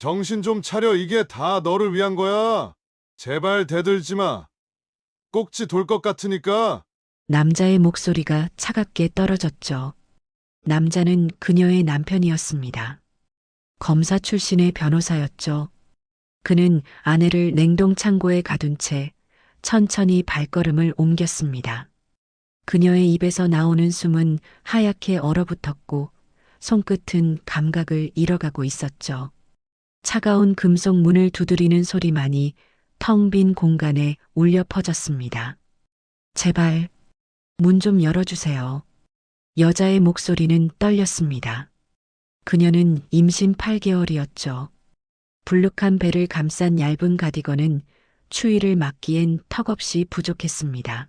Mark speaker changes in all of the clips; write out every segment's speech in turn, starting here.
Speaker 1: 정신 좀 차려. 이게 다 너를 위한 거야. 제발 대들지 마. 꼭지 돌 것 같으니까.
Speaker 2: 남자의 목소리가 차갑게 떨어졌죠. 남자는 그녀의 남편이었습니다. 검사 출신의 변호사였죠. 그는 아내를 냉동창고에 가둔 채 천천히 발걸음을 옮겼습니다. 그녀의 입에서 나오는 숨은 하얗게 얼어붙었고 손끝은 감각을 잃어가고 있었죠. 차가운 금속 문을 두드리는 소리만이 텅 빈 공간에 울려 퍼졌습니다. 제발 문 좀 열어주세요. 여자의 목소리는 떨렸습니다. 그녀는 임신 8개월이었죠. 불룩한 배를 감싼 얇은 가디건은 추위를 막기엔 턱없이 부족했습니다.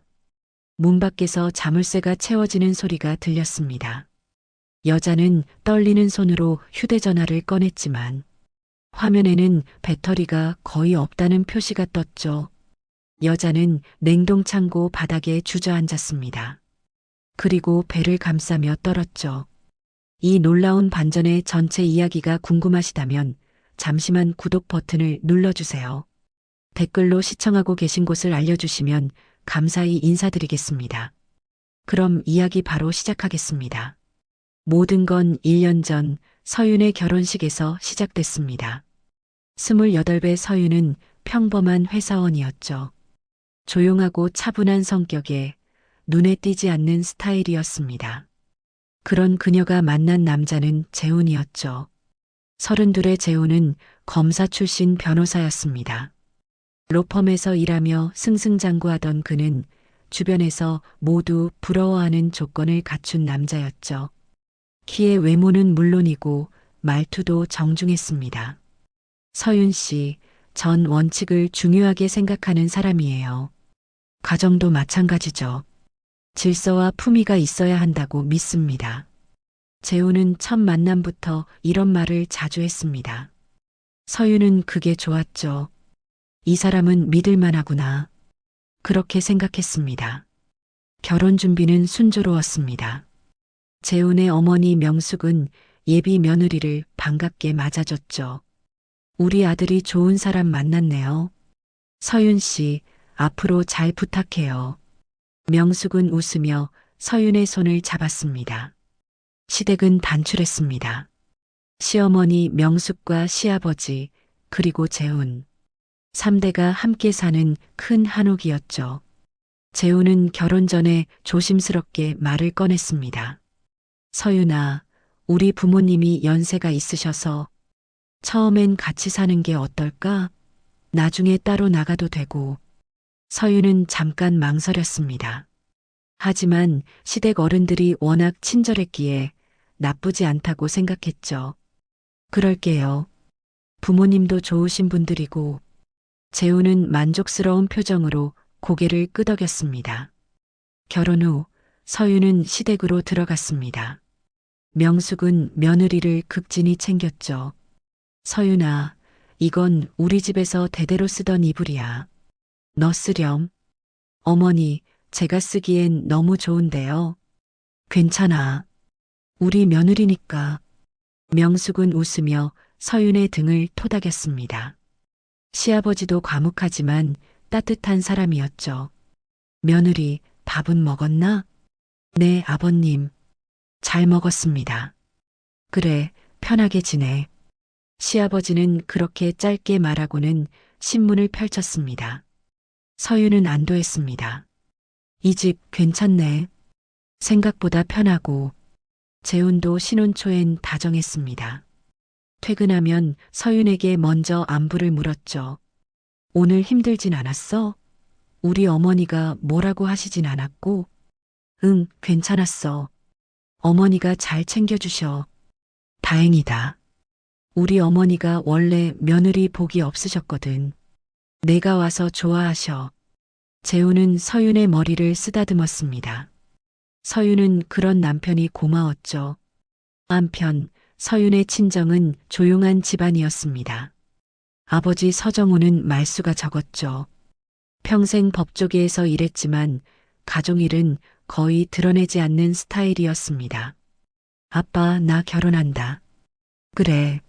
Speaker 2: 문 밖에서 자물쇠가 채워지는 소리가 들렸습니다. 여자는 떨리는 손으로 휴대전화를 꺼냈지만 화면에는 배터리가 거의 없다는 표시가 떴죠. 여자는 냉동창고 바닥에 주저앉았습니다. 그리고 배를 감싸며 떨었죠. 이 놀라운 반전의 전체 이야기가 궁금하시다면 잠시만 구독 버튼을 눌러주세요. 댓글로 시청하고 계신 곳을 알려주시면 감사히 인사드리겠습니다. 그럼 이야기 바로 시작하겠습니다. 모든 건 1년 전 서윤의 결혼식에서 시작됐습니다. 28배 서윤은 평범한 회사원이었죠. 조용하고 차분한 성격에 눈에 띄지 않는 스타일이었습니다. 그런 그녀가 만난 남자는 재훈이었죠. 32의 재훈은 검사 출신 변호사였습니다. 로펌에서 일하며 승승장구하던 그는 주변에서 모두 부러워하는 조건을 갖춘 남자였죠. 키의 외모는 물론이고 말투도 정중했습니다. 서윤 씨, 전 원칙을 중요하게 생각하는 사람이에요. 가정도 마찬가지죠. 질서와 품위가 있어야 한다고 믿습니다. 재훈은 첫 만남부터 이런 말을 자주 했습니다. 서윤은 그게 좋았죠. 이 사람은 믿을만하구나. 그렇게 생각했습니다. 결혼 준비는 순조로웠습니다. 재훈의 어머니 명숙은 예비 며느리를 반갑게 맞아줬죠. 우리 아들이 좋은 사람 만났네요. 서윤 씨, 앞으로 잘 부탁해요. 명숙은 웃으며 서윤의 손을 잡았습니다. 시댁은 단출했습니다. 시어머니 명숙과 시아버지, 그리고 재훈. 3대가 함께 사는 큰 한옥이었죠. 재훈은 결혼 전에 조심스럽게 말을 꺼냈습니다. 서윤아, 우리 부모님이 연세가 있으셔서 처음엔 같이 사는 게 어떨까? 나중에 따로 나가도 되고. 서윤은 잠깐 망설였습니다. 하지만 시댁 어른들이 워낙 친절했기에 나쁘지 않다고 생각했죠. 그럴게요. 부모님도 좋으신 분들이고. 재훈은 만족스러운 표정으로 고개를 끄덕였습니다. 결혼 후 서윤은 시댁으로 들어갔습니다. 명숙은 며느리를 극진히 챙겼죠. 서윤아, 이건 우리 집에서 대대로 쓰던 이불이야. 너 쓰렴. 어머니, 제가 쓰기엔 너무 좋은데요. 괜찮아. 우리 며느리니까. 명숙은 웃으며 서윤의 등을 토닥였습니다. 시아버지도 과묵하지만 따뜻한 사람이었죠. 며느리, 밥은 먹었나? 네, 아버님. 잘 먹었습니다. 그래, 편하게 지내. 시아버지는 그렇게 짧게 말하고는 신문을 펼쳤습니다. 서윤은 안도했습니다. 이 집 괜찮네. 생각보다 편하고. 재훈도 신혼 초엔 다정했습니다. 퇴근하면 서윤에게 먼저 안부를 물었죠. 오늘 힘들진 않았어? 우리 어머니가 뭐라고 하시진 않았고? 응, 괜찮았어. 어머니가 잘 챙겨주셔. 다행이다. 우리 어머니가 원래 며느리 복이 없으셨거든. 내가 와서 좋아하셔. 재훈은 서윤의 머리를 쓰다듬었습니다. 서윤은 그런 남편이 고마웠죠. 한편 서윤의 친정은 조용한 집안이었습니다. 아버지 서정우는 말수가 적었죠. 평생 법조계에서 일했지만 가족일은 거의 드러내지 않는 스타일이었습니다. 아빠, 나 결혼한다. 그래.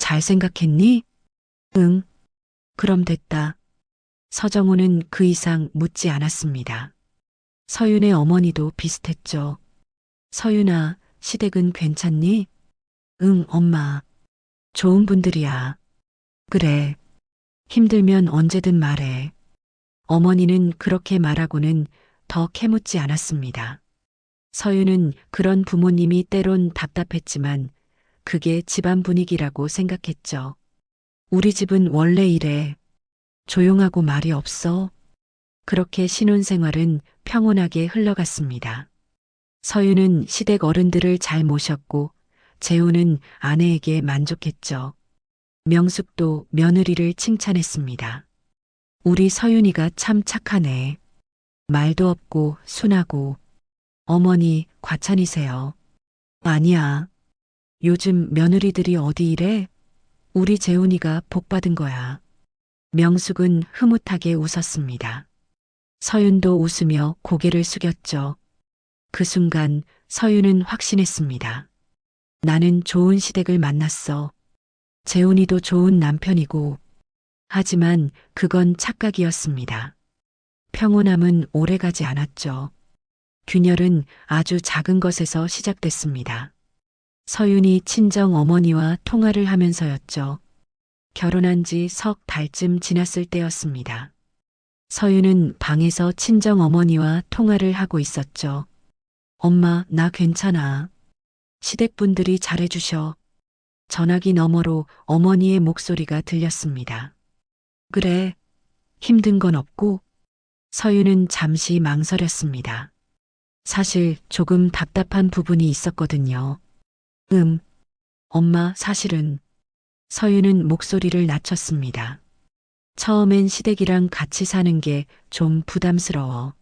Speaker 2: 잘 생각했니? 응. 그럼 됐다. 서정호는 그 이상 묻지 않았습니다. 서윤의 어머니도 비슷했죠. 서윤아, 시댁은 괜찮니? 응, 엄마. 좋은 분들이야. 그래. 힘들면 언제든 말해. 어머니는 그렇게 말하고는 더 캐묻지 않았습니다. 서윤은 그런 부모님이 때론 답답했지만 그게 집안 분위기라고 생각했죠. 우리 집은 원래 이래. 조용하고 말이 없어. 그렇게 신혼생활은 평온하게 흘러갔습니다. 서윤은 시댁 어른들을 잘 모셨고 재우는 아내에게 만족했죠. 명숙도 며느리를 칭찬했습니다. 우리 서윤이가 참 착하네. 말도 없고 순하고. 어머니 과찬이세요. 아니야. 요즘 며느리들이 어디 이래? 우리 재훈이가 복 받은 거야. 명숙은 흐뭇하게 웃었습니다. 서윤도 웃으며 고개를 숙였죠. 그 순간 서윤은 확신했습니다. 나는 좋은 시댁을 만났어. 재훈이도 좋은 남편이고. 하지만 그건 착각이었습니다. 평온함은 오래가지 않았죠. 균열은 아주 작은 것에서 시작됐습니다. 서윤이 친정 어머니와 통화를 하면서였죠. 결혼한 지 석 달쯤 지났을 때였습니다. 서윤은 방에서 친정 어머니와 통화를 하고 있었죠. 엄마, 나 괜찮아. 시댁분들이 잘해주셔. 전화기 너머로 어머니의 목소리가 들렸습니다. 그래, 힘든 건 없고. 서윤은 잠시 망설였습니다. 사실 조금 답답한 부분이 있었거든요. 엄마, 사실은. 서윤은 목소리를 낮췄습니다. 처음엔 시댁이랑 같이 사는 게 좀 부담스러워.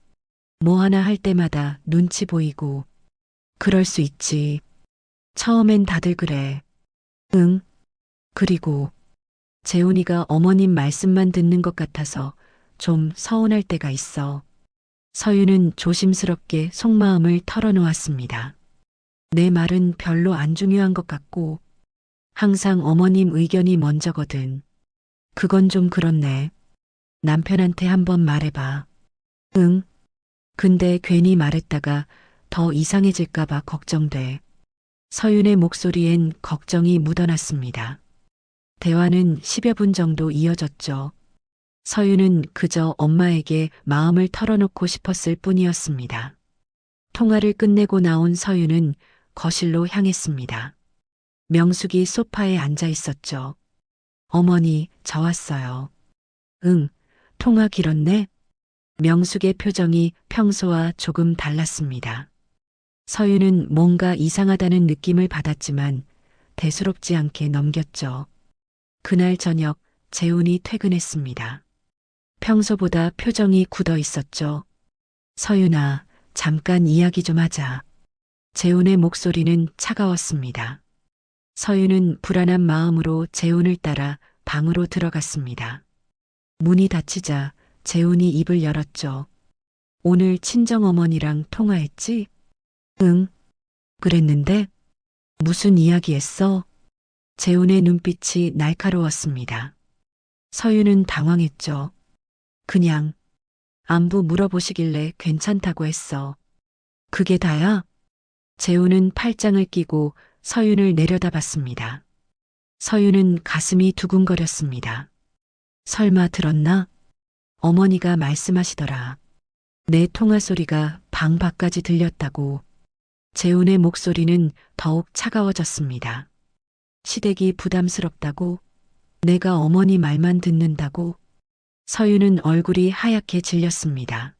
Speaker 2: 뭐 하나 할 때마다 눈치 보이고. 그럴 수 있지. 처음엔 다들 그래. 응. 그리고 재훈이가 어머님 말씀만 듣는 것 같아서 좀 서운할 때가 있어. 서윤은 조심스럽게 속마음을 털어놓았습니다. 내 말은 별로 안 중요한 것 같고 항상 어머님 의견이 먼저거든. 그건 좀 그렇네. 남편한테 한번 말해봐. 응. 근데 괜히 말했다가 더 이상해질까봐 걱정돼. 서윤의 목소리엔 걱정이 묻어났습니다. 대화는 10여 분 정도 이어졌죠. 서윤은 그저 엄마에게 마음을 털어놓고 싶었을 뿐이었습니다. 통화를 끝내고 나온 서윤은 거실로 향했습니다. 명숙이 소파에 앉아 있었죠. 어머니, 저 왔어요. 응, 통화 길었네? 명숙의 표정이 평소와 조금 달랐습니다. 서윤은 뭔가 이상하다는 느낌을 받았지만 대수롭지 않게 넘겼죠. 그날 저녁 재훈이 퇴근했습니다. 평소보다 표정이 굳어 있었죠. 서윤아, 잠깐 이야기 좀 하자. 재훈의 목소리는 차가웠습니다. 서윤은 불안한 마음으로 재훈을 따라 방으로 들어갔습니다. 문이 닫히자 재훈이 입을 열었죠. 오늘 친정어머니랑 통화했지? 응. 그랬는데? 무슨 이야기 했어? 재훈의 눈빛이 날카로웠습니다. 서윤은 당황했죠. 그냥 안부 물어보시길래 괜찮다고 했어. 그게 다야? 재훈은 팔짱을 끼고 서윤을 내려다봤습니다. 서윤은 가슴이 두근거렸습니다. 설마 들었나? 어머니가 말씀하시더라. 내 통화 소리가 방 밖까지 들렸다고. 재훈의 목소리는 더욱 차가워졌습니다. 시댁이 부담스럽다고? 내가 어머니 말만 듣는다고? 서윤은 얼굴이 하얗게 질렸습니다.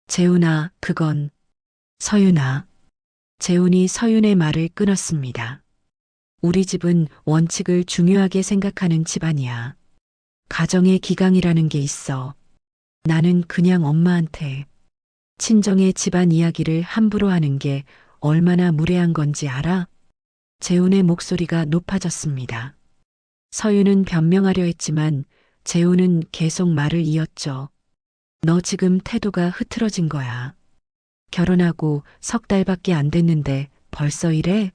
Speaker 2: 재훈아, 그건. 서윤아. 재훈이 서윤의 말을 끊었습니다. 우리 집은 원칙을 중요하게 생각하는 집안이야. 가정의 기강이라는 게 있어. 나는 그냥 엄마한테 친정의 집안 이야기를 함부로 하는 게 얼마나 무례한 건지 알아? 재훈의 목소리가 높아졌습니다. 서윤은 변명하려 했지만 재훈은 계속 말을 이었죠. 너 지금 태도가 흐트러진 거야. 결혼하고 석 달밖에 안 됐는데 벌써 이래?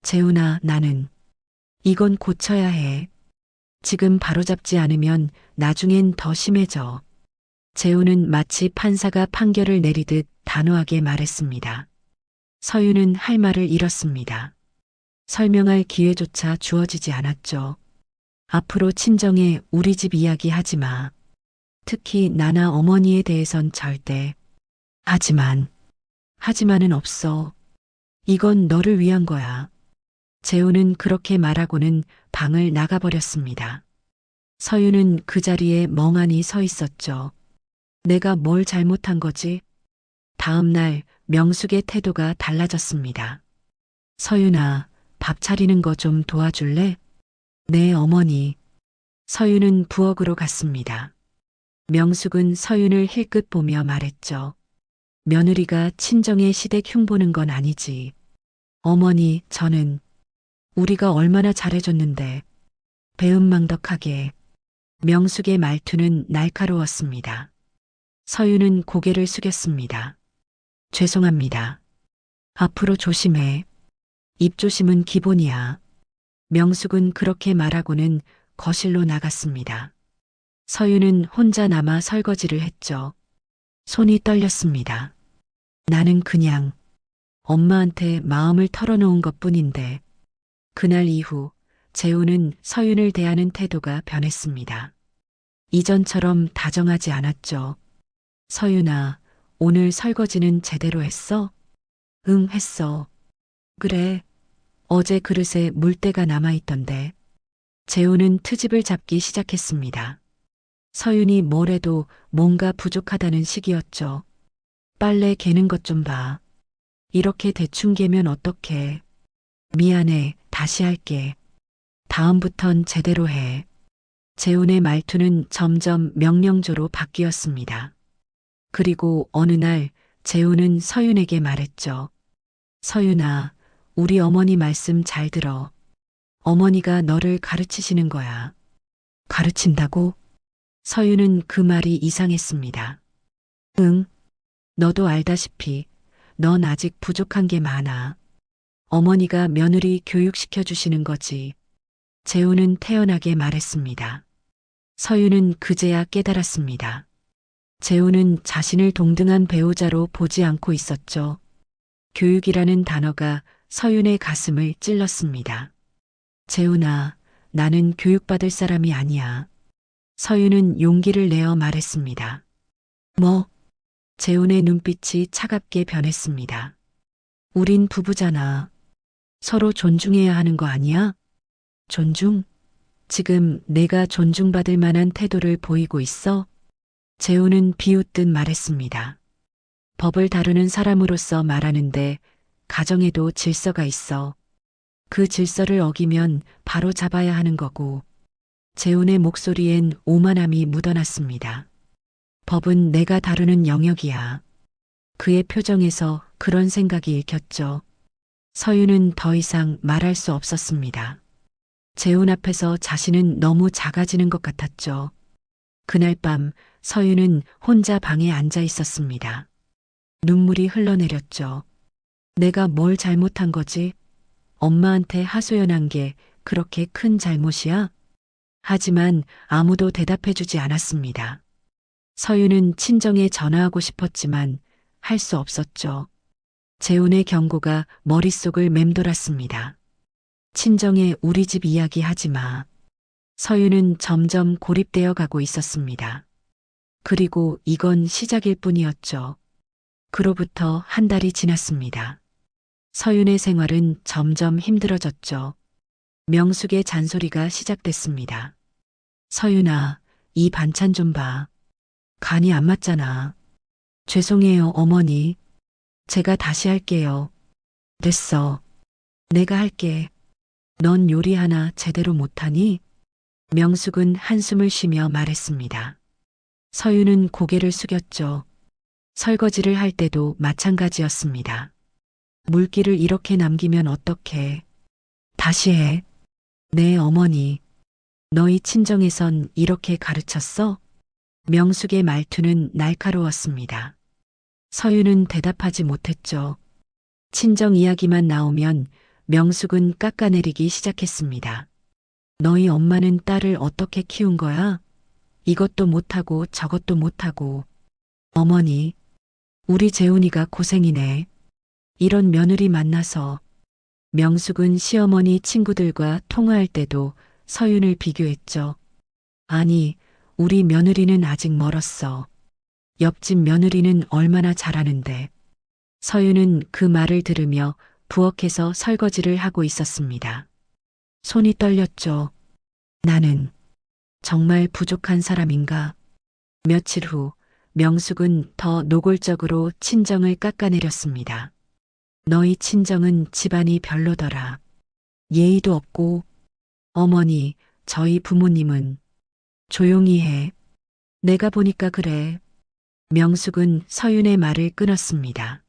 Speaker 2: 재훈아, 나는 이건 고쳐야 해. 지금 바로잡지 않으면 나중엔 더 심해져. 재우는 마치 판사가 판결을 내리듯 단호하게 말했습니다. 서윤은 할 말을 잃었습니다. 설명할 기회조차 주어지지 않았죠. 앞으로 친정에 우리 집 이야기 하지 마. 특히 나나 어머니에 대해선 절대. 하지만은 없어. 이건 너를 위한 거야. 재우는 그렇게 말하고는 방을 나가버렸습니다. 서윤은 그 자리에 멍하니 서 있었죠. 내가 뭘 잘못한 거지? 다음 날 명숙의 태도가 달라졌습니다. 서윤아, 밥 차리는 거 좀 도와줄래? 네, 어머니. 서윤은 부엌으로 갔습니다. 명숙은 서윤을 힐끗 보며 말했죠. 며느리가 친정의 시댁 흉보는 건 아니지. 어머니, 저는 우리가 얼마나 잘해줬는데. 배은망덕하게. 명숙의 말투는 날카로웠습니다. 서윤은 고개를 숙였습니다. 죄송합니다. 앞으로 조심해. 입조심은 기본이야. 명숙은 그렇게 말하고는 거실로 나갔습니다. 서윤은 혼자 남아 설거지를 했죠. 손이 떨렸습니다. 나는 그냥 엄마한테 마음을 털어놓은 것뿐인데. 그날 이후 재우는 서윤을 대하는 태도가 변했습니다. 이전처럼 다정하지 않았죠. 서윤아, 오늘 설거지는 제대로 했어? 응, 했어. 그래. 어제 그릇에 물때가 남아있던데. 재우는 트집을 잡기 시작했습니다. 서윤이 뭘 해도 뭔가 부족하다는 식이었죠. 빨래 개는 것 좀 봐. 이렇게 대충 개면 어떡해. 미안해, 다시 할게. 다음부턴 제대로 해. 재훈의 말투는 점점 명령조로 바뀌었습니다. 그리고 어느 날 재훈은 서윤에게 말했죠. 서윤아, 우리 어머니 말씀 잘 들어. 어머니가 너를 가르치시는 거야. 가르친다고? 서윤은 그 말이 이상했습니다. 응, 너도 알다시피 넌 아직 부족한 게 많아. 어머니가 며느리 교육시켜 주시는 거지. 재훈은 태연하게 말했습니다. 서윤은 그제야 깨달았습니다. 재훈은 자신을 동등한 배우자로 보지 않고 있었죠. 교육이라는 단어가 서윤의 가슴을 찔렀습니다. 재훈아, 나는 교육받을 사람이 아니야. 서윤은 용기를 내어 말했습니다. 뭐? 재훈의 눈빛이 차갑게 변했습니다. 우린 부부잖아. 서로 존중해야 하는 거 아니야? 존중? 지금 내가 존중받을 만한 태도를 보이고 있어? 재훈은 비웃듯 말했습니다. 법을 다루는 사람으로서 말하는데 가정에도 질서가 있어. 그 질서를 어기면 바로 잡아야 하는 거고. 재훈의 목소리엔 오만함이 묻어났습니다. 법은 내가 다루는 영역이야. 그의 표정에서 그런 생각이 읽혔죠. 서윤은 더 이상 말할 수 없었습니다. 재훈 앞에서 자신은 너무 작아지는 것 같았죠. 그날 밤 서윤은 혼자 방에 앉아 있었습니다. 눈물이 흘러내렸죠. 내가 뭘 잘못한 거지? 엄마한테 하소연한 게 그렇게 큰 잘못이야? 하지만 아무도 대답해주지 않았습니다. 서윤은 친정에 전화하고 싶었지만 할 수 없었죠. 재훈의 경고가 머릿속을 맴돌았습니다. 친정에 우리 집 이야기 하지 마. 서윤은 점점 고립되어 가고 있었습니다. 그리고 이건 시작일 뿐이었죠. 그로부터 한 달이 지났습니다. 서윤의 생활은 점점 힘들어졌죠. 명숙의 잔소리가 시작됐습니다. 서윤아, 이 반찬 좀 봐. 간이 안 맞잖아. 죄송해요, 어머니. 제가 다시 할게요. 됐어. 내가 할게. 넌 요리 하나 제대로 못하니? 명숙은 한숨을 쉬며 말했습니다. 서윤은 고개를 숙였죠. 설거지를 할 때도 마찬가지였습니다. 물기를 이렇게 남기면 어떡해. 다시 해. 네, 어머니. 너희 친정에선 이렇게 가르쳤어? 명숙의 말투는 날카로웠습니다. 서윤은 대답하지 못했죠. 친정 이야기만 나오면 명숙은 깎아내리기 시작했습니다. 너희 엄마는 딸을 어떻게 키운 거야? 이것도 못하고 저것도 못하고. 어머니, 우리 재훈이가 고생이네. 이런 며느리 만나서. 명숙은 시어머니 친구들과 통화할 때도 서윤을 비교했죠. 아니, 우리 며느리는 아직 멀었어. 옆집 며느리는 얼마나 잘하는데. 서윤은 그 말을 들으며 부엌에서 설거지를 하고 있었습니다. 손이 떨렸죠. 나는 정말 부족한 사람인가? 며칠 후 명숙은 더 노골적으로 친정을 깎아내렸습니다. 너희 친정은 집안이 별로더라. 예의도 없고. 어머니, 저희 부모님은. 조용히 해. 내가 보니까 그래. 명숙은 서윤의 말을 끊었습니다.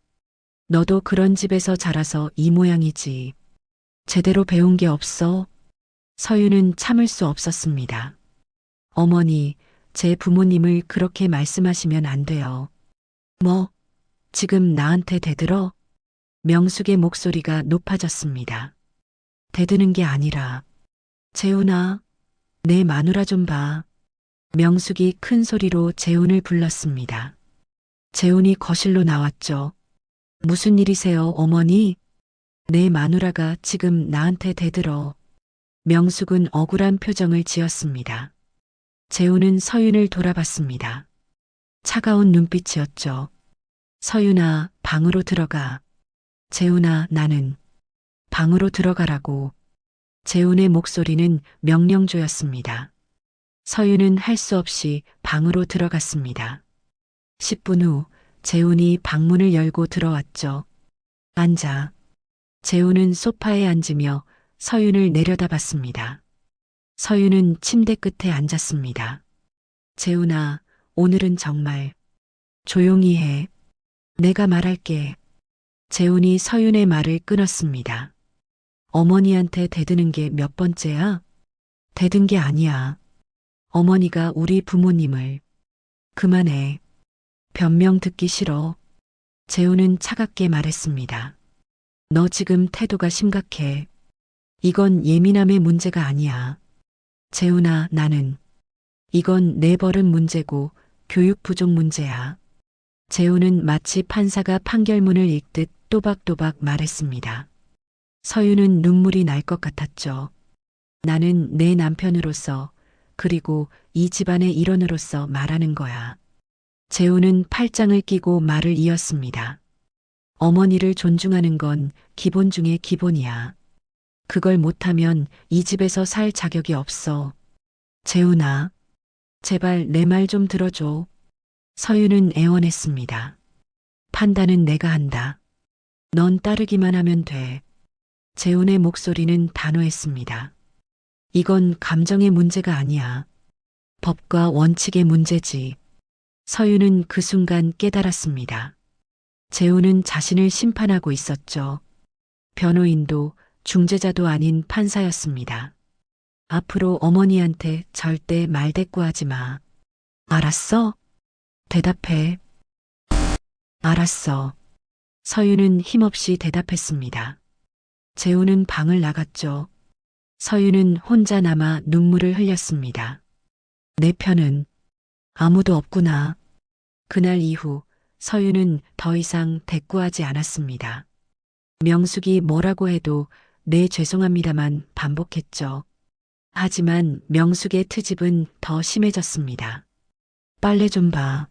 Speaker 2: 너도 그런 집에서 자라서 이 모양이지. 제대로 배운 게 없어. 서윤은 참을 수 없었습니다. 어머니, 제 부모님을 그렇게 말씀하시면 안 돼요. 뭐, 지금 나한테 대들어? 명숙의 목소리가 높아졌습니다. 대드는 게 아니라, 재훈아, 내 마누라 좀 봐. 명숙이 큰 소리로 재훈을 불렀습니다. 재훈이 거실로 나왔죠. 무슨 일이세요, 어머니? 내 마누라가 지금 나한테 대들어. 명숙은 억울한 표정을 지었습니다. 재훈은 서윤을 돌아봤습니다. 차가운 눈빛이었죠. 서윤아, 방으로 들어가. 재훈아, 나는 방으로 들어가라고. 재훈의 목소리는 명령조였습니다. 서윤은 할 수 없이 방으로 들어갔습니다. 10분 후 재훈이 방문을 열고 들어왔죠. 앉아. 재훈은 소파에 앉으며 서윤을 내려다봤습니다. 서윤은 침대 끝에 앉았습니다. 재훈아, 오늘은 정말 조용히 해. 내가 말할게. 재훈이 서윤의 말을 끊었습니다. 어머니한테 대드는 게 몇 번째야? 대든 게 아니야. 어머니가 우리 부모님을. 그만해. 변명 듣기 싫어. 재훈은 차갑게 말했습니다. 너 지금 태도가 심각해. 이건 예민함의 문제가 아니야. 재훈아, 나는. 이건 내 버릇 문제고 교육 부족 문제야. 재훈은 마치 판사가 판결문을 읽듯 또박또박 말했습니다. 서윤은 눈물이 날 것 같았죠. 나는 내 남편으로서 그리고 이 집안의 일원으로서 말하는 거야. 재훈은 팔짱을 끼고 말을 이었습니다. 어머니를 존중하는 건 기본 중에 기본이야. 그걸 못하면 이 집에서 살 자격이 없어. 재훈아, 제발 내 말 좀 들어줘. 서윤은 애원했습니다. 판단은 내가 한다. 넌 따르기만 하면 돼. 재훈의 목소리는 단호했습니다. 이건 감정의 문제가 아니야. 법과 원칙의 문제지. 서윤은 그 순간 깨달았습니다. 재훈은 자신을 심판하고 있었죠. 변호인도 중재자도 아닌 판사였습니다. 앞으로 어머니한테 절대 말대꾸하지 마. 알았어? 대답해. 알았어. 서윤은 힘없이 대답했습니다. 재훈은 방을 나갔죠. 서윤은 혼자 남아 눈물을 흘렸습니다. 내 편은 아무도 없구나. 그날 이후 서윤은 더 이상 대꾸하지 않았습니다. 명숙이 뭐라고 해도 네 죄송합니다만 반복했죠. 하지만 명숙의 트집은 더 심해졌습니다. 빨래 좀 봐.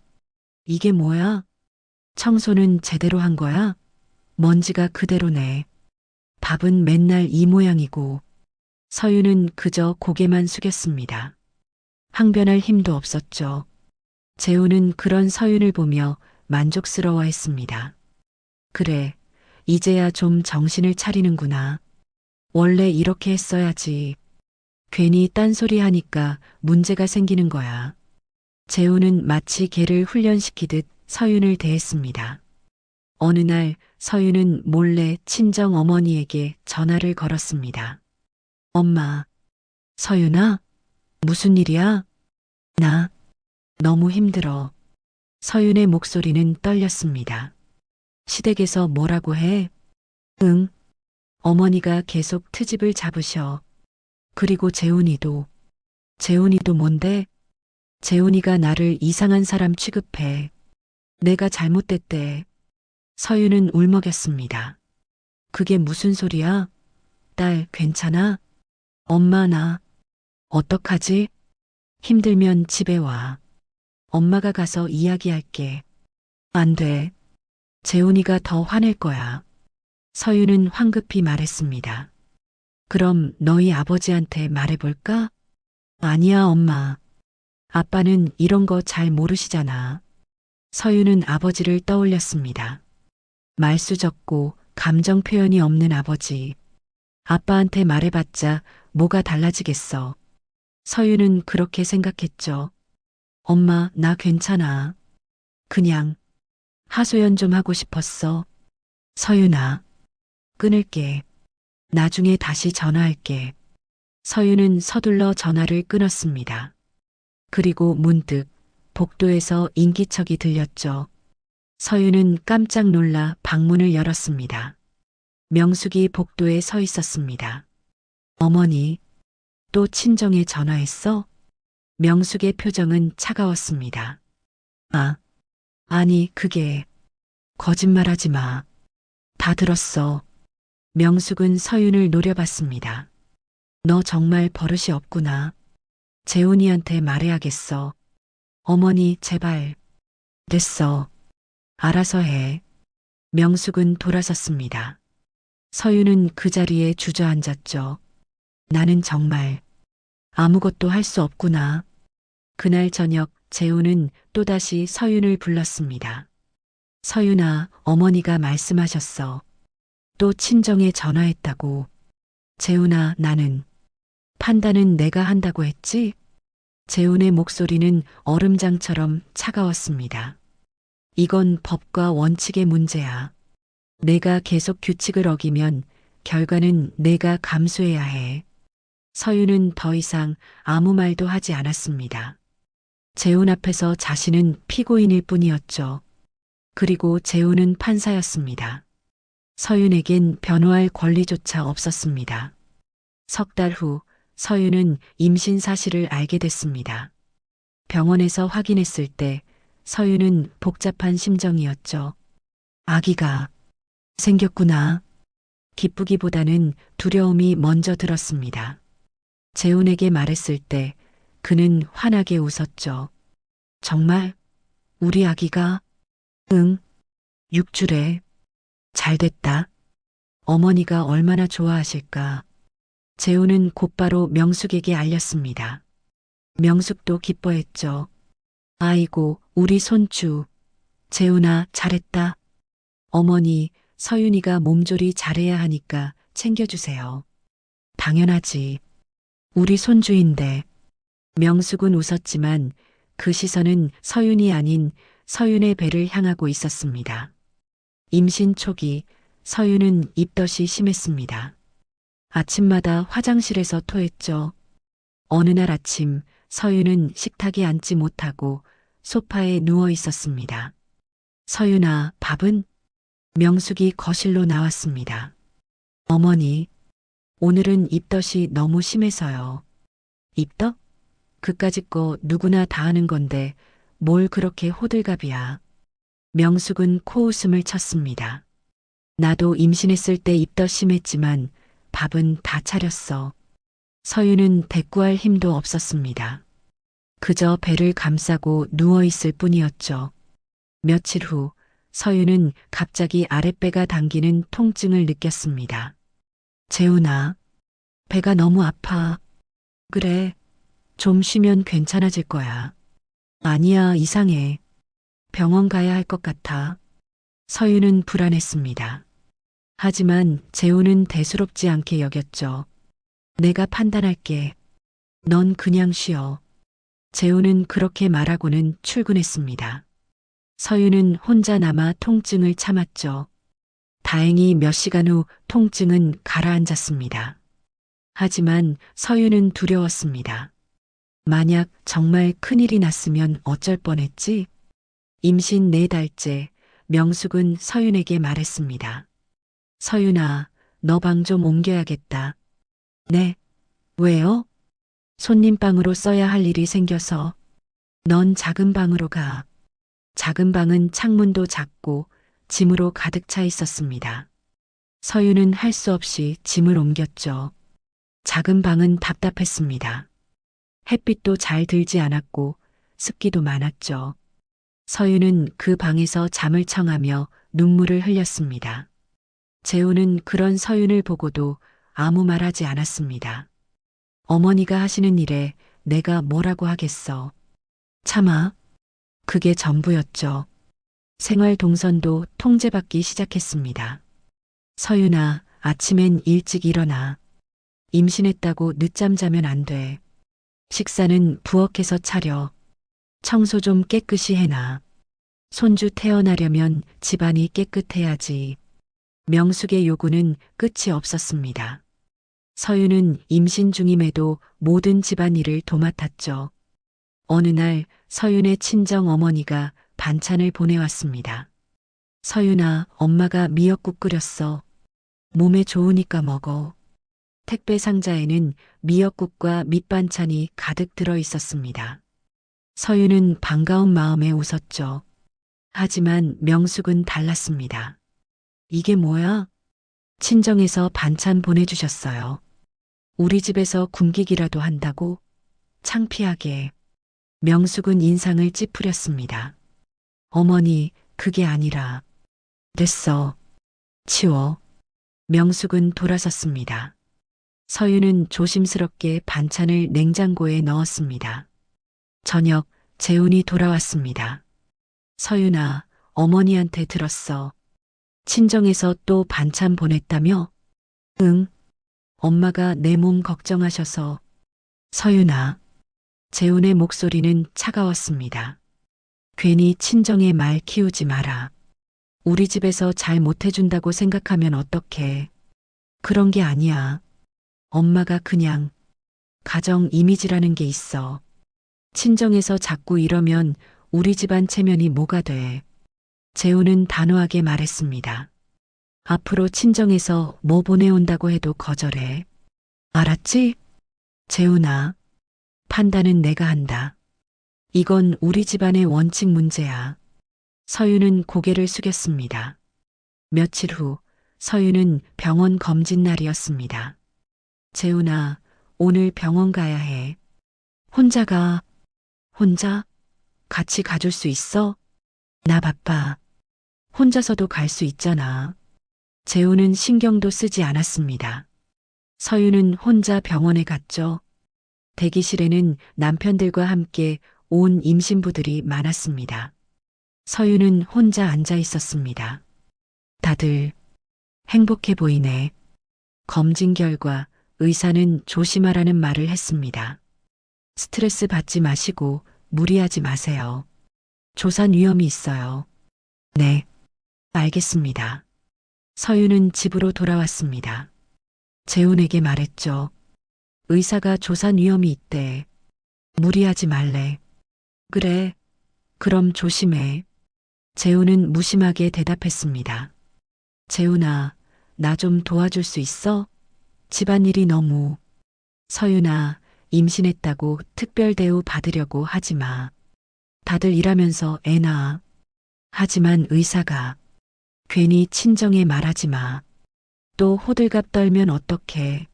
Speaker 2: 이게 뭐야? 청소는 제대로 한 거야? 먼지가 그대로네. 밥은 맨날 이 모양이고. 서윤은 그저 고개만 숙였습니다. 항변할 힘도 없었죠. 재훈은 그런 서윤을 보며 만족스러워했습니다. 그래, 이제야 좀 정신을 차리는구나. 원래 이렇게 했어야지. 괜히 딴소리 하니까 문제가 생기는 거야. 재훈은 마치 개를 훈련시키듯 서윤을 대했습니다. 어느 날 서윤은 몰래 친정 어머니에게 전화를 걸었습니다. 엄마, 서윤아? 무슨 일이야? 나 너무 힘들어. 서윤의 목소리는 떨렸습니다. 시댁에서 뭐라고 해? 응. 어머니가 계속 트집을 잡으셔. 그리고 재훈이도 뭔데? 재훈이가 나를 이상한 사람 취급해. 내가 잘못됐대. 서윤은 울먹였습니다. 그게 무슨 소리야? 딸, 괜찮아? 엄마, 나 어떡하지? 힘들면 집에 와. 엄마가 가서 이야기할게. 안 돼. 재훈이가 더 화낼 거야. 서윤은 황급히 말했습니다. 그럼 너희 아버지한테 말해볼까? 아니야, 엄마. 아빠는 이런 거 잘 모르시잖아. 서윤은 아버지를 떠올렸습니다. 말수 적고 감정 표현이 없는 아버지. 아빠한테 말해봤자 뭐가 달라지겠어. 서윤은 그렇게 생각했죠. 엄마, 나 괜찮아. 그냥 하소연 좀 하고 싶었어. 서윤아, 끊을게. 나중에 다시 전화할게. 서윤은 서둘러 전화를 끊었습니다. 그리고 문득 복도에서 인기척이 들렸죠. 서윤은 깜짝 놀라 방문을 열었습니다. 명숙이 복도에 서 있었습니다. 어머니, 또 친정에 전화했어? 명숙의 표정은 차가웠습니다. 아니, 그게 거짓말하지 마. 다 들었어. 명숙은 서윤을 노려봤습니다. 너 정말 버릇이 없구나. 재훈이한테 말해야겠어. 어머니, 제발. 됐어. 알아서 해. 명숙은 돌아섰습니다. 서윤은 그 자리에 주저앉았죠. 나는 정말 아무것도 할 수 없구나. 그날 저녁 재훈은 또다시 서윤을 불렀습니다. 서윤아, 어머니가 말씀하셨어. 또 친정에 전화했다고. 재훈아, 판단은 내가 한다고 했지? 재훈의 목소리는 얼음장처럼 차가웠습니다. 이건 법과 원칙의 문제야. 내가 계속 규칙을 어기면 결과는 내가 감수해야 해. 서윤은 더 이상 아무 말도 하지 않았습니다. 재훈 앞에서 자신은 피고인일 뿐이었죠. 그리고 재훈은 판사였습니다. 서윤에겐 변호할 권리조차 없었습니다. 석 달 후 서윤은 임신 사실을 알게 됐습니다. 병원에서 확인했을 때 서윤은 복잡한 심정이었죠. 아기가 생겼구나. 기쁘기보다는 두려움이 먼저 들었습니다. 재훈에게 말했을 때 그는 환하게 웃었죠. 정말? 우리 아기가? 응. 6주래. 잘 됐다. 어머니가 얼마나 좋아하실까. 재훈은 곧바로 명숙에게 알렸습니다. 명숙도 기뻐했죠. 아이고, 우리 손주. 재훈아, 잘했다. 어머니, 서윤이가 몸조리 잘해야 하니까 챙겨주세요. 당연하지. 우리 손주인데. 명숙은 웃었지만 그 시선은 서윤이 아닌 서윤의 배를 향하고 있었습니다. 임신 초기 서윤은 입덧이 심했습니다. 아침마다 화장실에서 토했죠. 어느 날 아침 서윤은 식탁에 앉지 못하고 소파에 누워 있었습니다. 서윤아, 밥은? 명숙이 거실로 나왔습니다. 어머니, 오늘은 입덧이 너무 심해서요. 입덧? 그까짓 거 누구나 다 하는 건데 뭘 그렇게 호들갑이야. 명숙은 코웃음을 쳤습니다. 나도 임신했을 때 입덧 심했지만 밥은 다 차렸어. 서윤은 대꾸할 힘도 없었습니다. 그저 배를 감싸고 누워있을 뿐이었죠. 며칠 후 서윤은 갑자기 아랫배가 당기는 통증을 느꼈습니다. 재훈아, 배가 너무 아파. 그래, 좀 쉬면 괜찮아질 거야. 아니야, 이상해. 병원 가야 할 것 같아. 서윤은 불안했습니다. 하지만 재훈은 대수롭지 않게 여겼죠. 내가 판단할게. 넌 그냥 쉬어. 재훈은 그렇게 말하고는 출근했습니다. 서윤은 혼자 남아 통증을 참았죠. 다행히 몇 시간 후 통증은 가라앉았습니다. 하지만 서윤은 두려웠습니다. 만약 정말 큰일이 났으면 어쩔 뻔했지? 임신 4달째 명숙은 서윤에게 말했습니다. 서윤아, 너 방 좀 옮겨야겠다. 네, 왜요? 손님방으로 써야 할 일이 생겨서. 넌 작은 방으로 가. 작은 방은 창문도 작고 짐으로 가득 차 있었습니다. 서유는 할 수 없이 짐을 옮겼죠. 작은 방은 답답했습니다. 햇빛도 잘 들지 않았고 습기도 많았죠. 서유는 그 방에서 잠을 청하며 눈물을 흘렸습니다. 재우는 그런 서윤을 보고도 아무 말하지 않았습니다. 어머니가 하시는 일에 내가 뭐라고 하겠어. 참아. 그게 전부였죠. 생활 동선도 통제받기 시작했습니다. 서윤아, 아침엔 일찍 일어나. 임신했다고 늦잠 자면 안 돼. 식사는 부엌에서 차려. 청소 좀 깨끗이 해놔. 손주 태어나려면 집안이 깨끗해야지. 명숙의 요구는 끝이 없었습니다. 서유는 임신 중임에도 모든 집안일을 도맡았죠. 어느 날 서윤의 친정 어머니가 반찬을 보내왔습니다. 서윤아, 엄마가 미역국 끓였어. 몸에 좋으니까 먹어. 택배 상자에는 미역국과 밑반찬이 가득 들어 있었습니다. 서윤은 반가운 마음에 웃었죠. 하지만 명숙은 달랐습니다. 이게 뭐야? 친정에서 반찬 보내주셨어요. 우리 집에서 굶기기라도 한다고? 창피하게. 명숙은 인상을 찌푸렸습니다. 어머니, 그게 아니라. 됐어. 치워. 명숙은 돌아섰습니다. 서유는 조심스럽게 반찬을 냉장고에 넣었습니다. 저녁, 재훈이 돌아왔습니다. 서윤아, 어머니한테 들었어. 친정에서 또 반찬 보냈다며? 응. 엄마가 내 몸 걱정하셔서. 서윤아. 재훈의 목소리는 차가웠습니다. 괜히 친정에 말 키우지 마라. 우리 집에서 잘 못해준다고 생각하면 어떡해. 그런 게 아니야. 엄마가 그냥 가정 이미지라는 게 있어. 친정에서 자꾸 이러면 우리 집안 체면이 뭐가 돼. 재훈은 단호하게 말했습니다. 앞으로 친정에서 뭐 보내온다고 해도 거절해. 알았지? 재훈아, 판단은 내가 한다. 이건 우리 집안의 원칙 문제야. 서유는 고개를 숙였습니다. 며칠 후 서유는 병원 검진 날이었습니다. 재훈아, 오늘 병원 가야 해. 혼자 가. 혼자? 같이 가줄 수 있어? 나 바빠. 혼자서도 갈 수 있잖아. 재훈은 신경도 쓰지 않았습니다. 서유는 혼자 병원에 갔죠. 대기실에는 남편들과 함께 온 임신부들이 많았습니다. 서유는 혼자 앉아 있었습니다. 다들 행복해 보이네. 검진 결과 의사는 조심하라는 말을 했습니다. 스트레스 받지 마시고 무리하지 마세요. 조산 위험이 있어요. 네, 알겠습니다. 서유는 집으로 돌아왔습니다. 재훈에게 말했죠. 의사가 조산 위험이 있대. 무리하지 말래. 그래, 그럼 조심해. 재훈은 무심하게 대답했습니다. 재훈아, 나 좀 도와줄 수 있어? 집안일이 너무. 서윤아, 임신했다고 특별 대우 받으려고 하지 마. 다들 일하면서 애 낳아. 하지만 의사가 괜히 친정에 말하지 마. 또 호들갑 떨면 어떡해.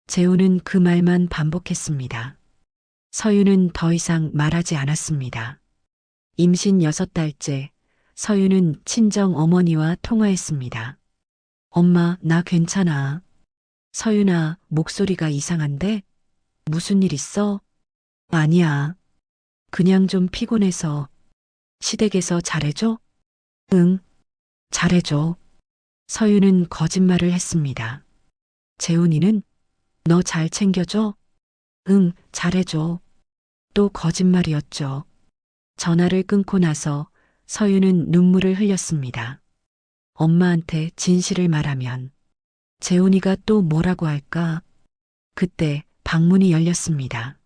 Speaker 2: 재훈은 그 말만 반복했습니다. 서유는 더 이상 말하지 않았습니다. 임신 6달째, 서유는 친정 어머니와 통화했습니다. 엄마, 나 괜찮아. 서윤아, 목소리가 이상한데? 무슨 일 있어? 아니야. 그냥 좀 피곤해서. 시댁에서 잘해줘? 응, 잘해줘. 서유는 거짓말을 했습니다. 재훈이는? 너 잘 챙겨줘? 응, 잘해줘. 또 거짓말이었죠. 전화를 끊고 나서 서유는 눈물을 흘렸습니다. 엄마한테 진실을 말하면 재훈이가 또 뭐라고 할까? 그때 방문이 열렸습니다.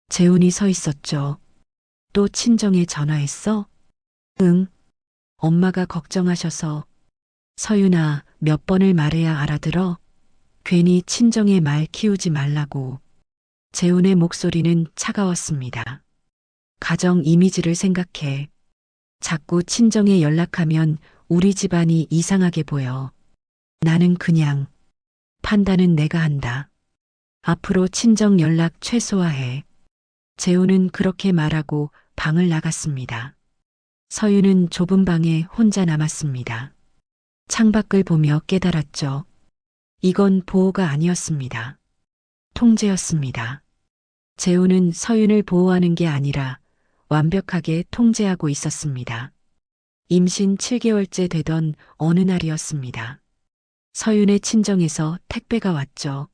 Speaker 2: 재훈이 서 있었죠. 또 친정에 전화했어? 응. 엄마가 걱정하셔서. 서윤아, 몇 번을 말해야 알아들어? 괜히 친정에 말 키우지 말라고. 재훈의 목소리는 차가웠습니다. 가정 이미지를 생각해. 자꾸 친정에 연락하면 우리 집안이 이상하게 보여. 나는 그냥 판단은 내가 한다. 앞으로 친정 연락 최소화해. 재훈은 그렇게 말하고 방을 나갔습니다. 서윤은 좁은 방에 혼자 남았습니다. 창밖을 보며 깨달았죠. 이건 보호가 아니었습니다. 통제였습니다. 재훈은 서윤을 보호하는 게 아니라 완벽하게 통제하고 있었습니다. 임신 7개월째 되던 어느 날이었습니다. 서윤의 친정에서 택배가 왔죠.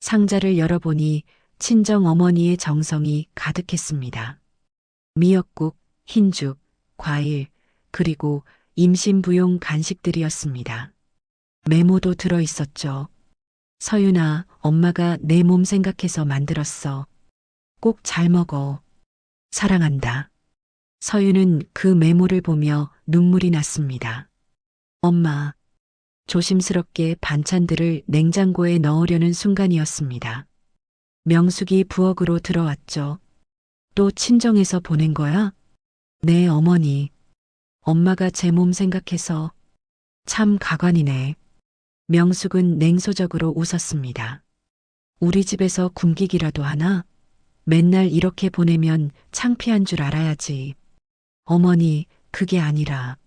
Speaker 2: 상자를 열어보니 친정 어머니의 정성이 가득했습니다. 미역국, 흰죽, 과일, 그리고 임신 부용 간식들이었습니다. 메모도 들어 있었죠. 서윤아, 엄마가 내 몸 생각해서 만들었어. 꼭 잘 먹어. 사랑한다. 서윤은 그 메모를 보며 눈물이 났습니다. 엄마. 조심스럽게 반찬들을 냉장고에 넣으려는 순간이었습니다. 명숙이 부엌으로 들어왔죠. 또 친정에서 보낸 거야? 네, 어머니. 엄마가 제 몸 생각해서. 참 가관이네. 명숙은 냉소적으로 웃었습니다. 우리 집에서 굶기기라도 하나? 맨날 이렇게 보내면 창피한 줄 알아야지. 어머니, 그게 아니라.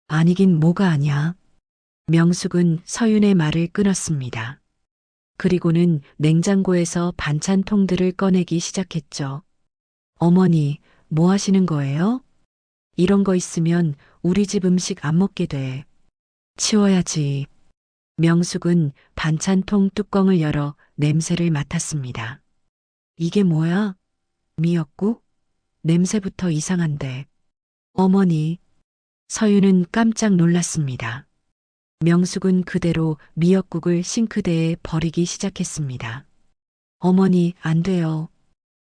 Speaker 2: 아니긴 뭐가 아냐. 명숙은 서윤의 말을 끊었습니다. 그리고는 냉장고에서 반찬통들을 꺼내기 시작했죠. 어머니, 뭐 하시는 거예요? 이런 거 있으면 우리 집 음식 안 먹게 돼. 치워야지. 명숙은 반찬통 뚜껑을 열어 냄새를 맡았습니다. 이게 뭐야? 미역국? 냄새부터 이상한데. 어머니. 서윤은 깜짝 놀랐습니다. 명숙은 그대로 미역국을 싱크대에 버리기 시작했습니다. 어머니, 안 돼요.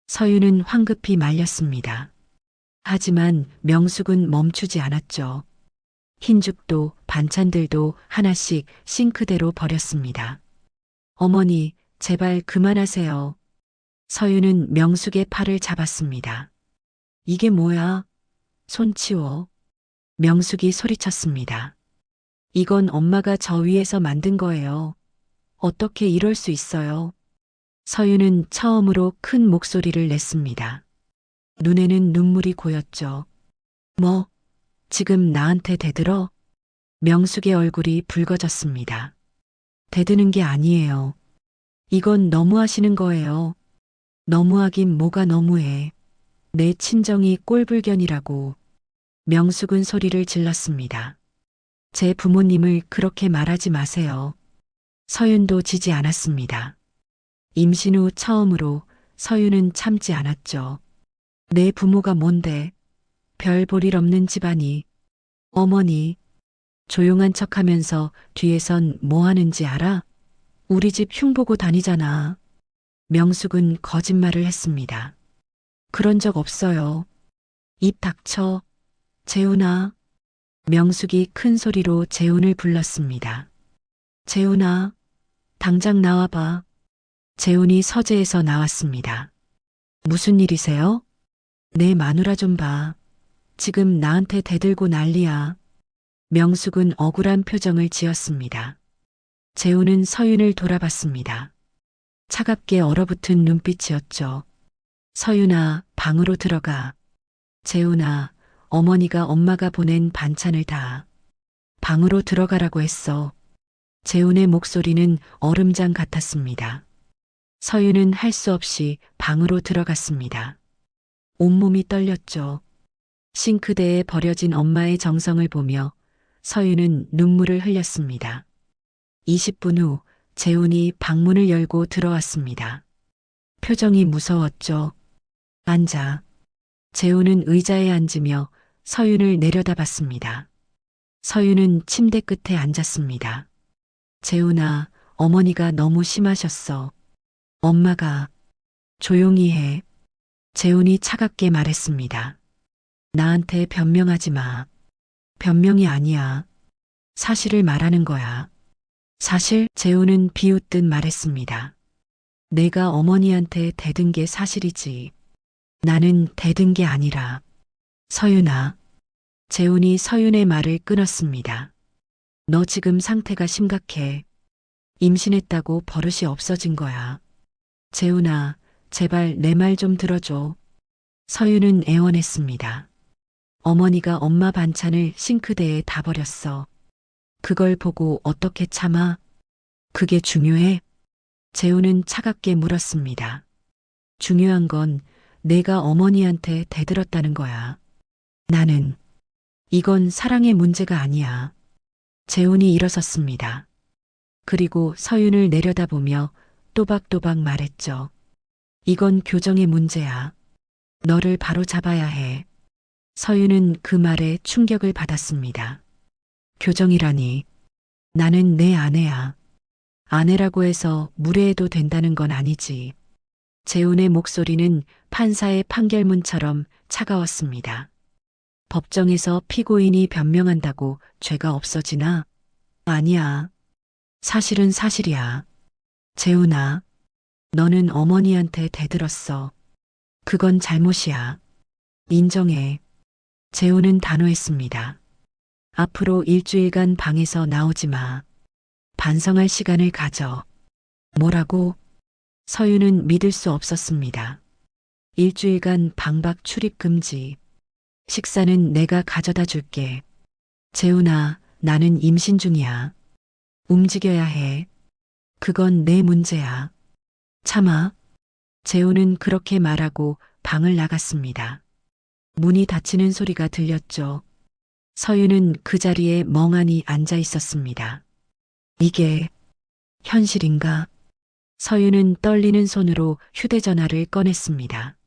Speaker 2: 서윤은 황급히 말렸습니다. 하지만 명숙은 멈추지 않았죠. 흰죽도 반찬들도 하나씩 싱크대로 버렸습니다. 어머니, 제발 그만하세요. 서윤은 명숙의 팔을 잡았습니다. 이게 뭐야? 손 치워. 명숙이 소리쳤습니다. 이건 엄마가 저 위에서 만든 거예요. 어떻게 이럴 수 있어요? 서윤은 처음으로 큰 목소리를 냈습니다. 눈에는 눈물이 고였죠. 뭐, 지금 나한테 대들어? 명숙의 얼굴이 붉어졌습니다. 대드는 게 아니에요. 이건 너무하시는 거예요. 너무하긴 뭐가 너무해. 내 친정이 꼴불견이라고. 명숙은 소리를 질렀습니다. 제 부모님을 그렇게 말하지 마세요. 서윤도 지지 않았습니다. 임신 후 처음으로 서윤은 참지 않았죠. 내 부모가 뭔데? 별 볼 일 없는 집안이. 어머니. 조용한 척하면서 뒤에선 뭐 하는지 알아? 우리 집 흉보고 다니잖아. 명숙은 거짓말을 했습니다. 그런 적 없어요. 입 닥쳐. 재훈아. 명숙이 큰 소리로 재훈을 불렀습니다. 재훈아, 당장 나와봐. 재훈이 서재에서 나왔습니다. 무슨 일이세요? 내 마누라 좀 봐. 지금 나한테 대들고 난리야. 명숙은 억울한 표정을 지었습니다. 재훈은 서윤을 돌아봤습니다. 차갑게 얼어붙은 눈빛이었죠. 서윤아, 방으로 들어가. 재훈아, 어머니가 엄마가 보낸 반찬을 다. 방으로 들어가라고 했어. 재훈의 목소리는 얼음장 같았습니다. 서윤은 할 수 없이 방으로 들어갔습니다. 온몸이 떨렸죠. 싱크대에 버려진 엄마의 정성을 보며 서윤은 눈물을 흘렸습니다. 20분 후 재훈이 방문을 열고 들어왔습니다. 표정이 무서웠죠. 앉아. 재훈은 의자에 앉으며 서윤을 내려다봤습니다. 서윤은 침대 끝에 앉았습니다. 재훈아, 어머니가 너무 심하셨어. 엄마가. 조용히 해. 재훈이 차갑게 말했습니다. 나한테 변명하지 마. 변명이 아니야. 사실을 말하는 거야. 사실? 재훈은 비웃듯 말했습니다. 내가 어머니한테 대든 게 사실이지. 나는 대든 게 아니라. 서윤아. 재훈이 서윤의 말을 끊었습니다. 너 지금 상태가 심각해. 임신했다고 버릇이 없어진 거야. 재훈아, 제발 내 말 좀 들어줘. 서윤은 애원했습니다. 어머니가 엄마 반찬을 싱크대에 다 버렸어. 그걸 보고 어떻게 참아? 그게 중요해? 재훈은 차갑게 물었습니다. 중요한 건 내가 어머니한테 대들었다는 거야. 나는 이건 사랑의 문제가 아니야. 재훈이 일어섰습니다. 그리고 서윤을 내려다보며 또박또박 말했죠. 이건 교정의 문제야. 너를 바로 잡아야 해. 서윤은 그 말에 충격을 받았습니다. 교정이라니. 나는 내 아내야. 아내라고 해서 무례해도 된다는 건 아니지. 재훈의 목소리는 판사의 판결문처럼 차가웠습니다. 법정에서 피고인이 변명한다고 죄가 없어지나? 아니야. 사실은 사실이야. 재훈아, 너는 어머니한테 대들었어. 그건 잘못이야. 인정해. 재훈은 단호했습니다. 앞으로 일주일간 방에서 나오지 마. 반성할 시간을 가져. 뭐라고? 서윤은 믿을 수 없었습니다. 일주일간 방 밖 출입 금지. 식사는 내가 가져다 줄게. 재훈아, 나는 임신 중이야. 움직여야 해. 그건 내 문제야. 참아. 재훈은 그렇게 말하고 방을 나갔습니다. 문이 닫히는 소리가 들렸죠. 서윤은 그 자리에 멍하니 앉아 있었습니다. 이게 현실인가? 서윤은 떨리는 손으로 휴대전화를 꺼냈습니다.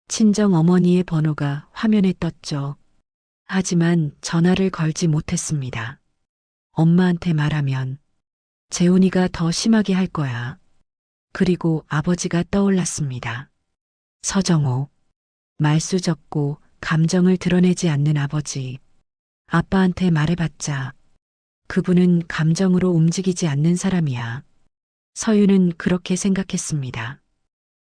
Speaker 2: 친정 어머니의 번호가 화면에 떴죠. 하지만 전화를 걸지 못했습니다. 엄마한테 말하면 재훈이가 더 심하게 할 거야. 그리고 아버지가 떠올랐습니다. 서정호. 말수 적고 감정을 드러내지 않는 아버지. 아빠한테 말해봤자 그분은 감정으로 움직이지 않는 사람이야. 서윤은 그렇게 생각했습니다.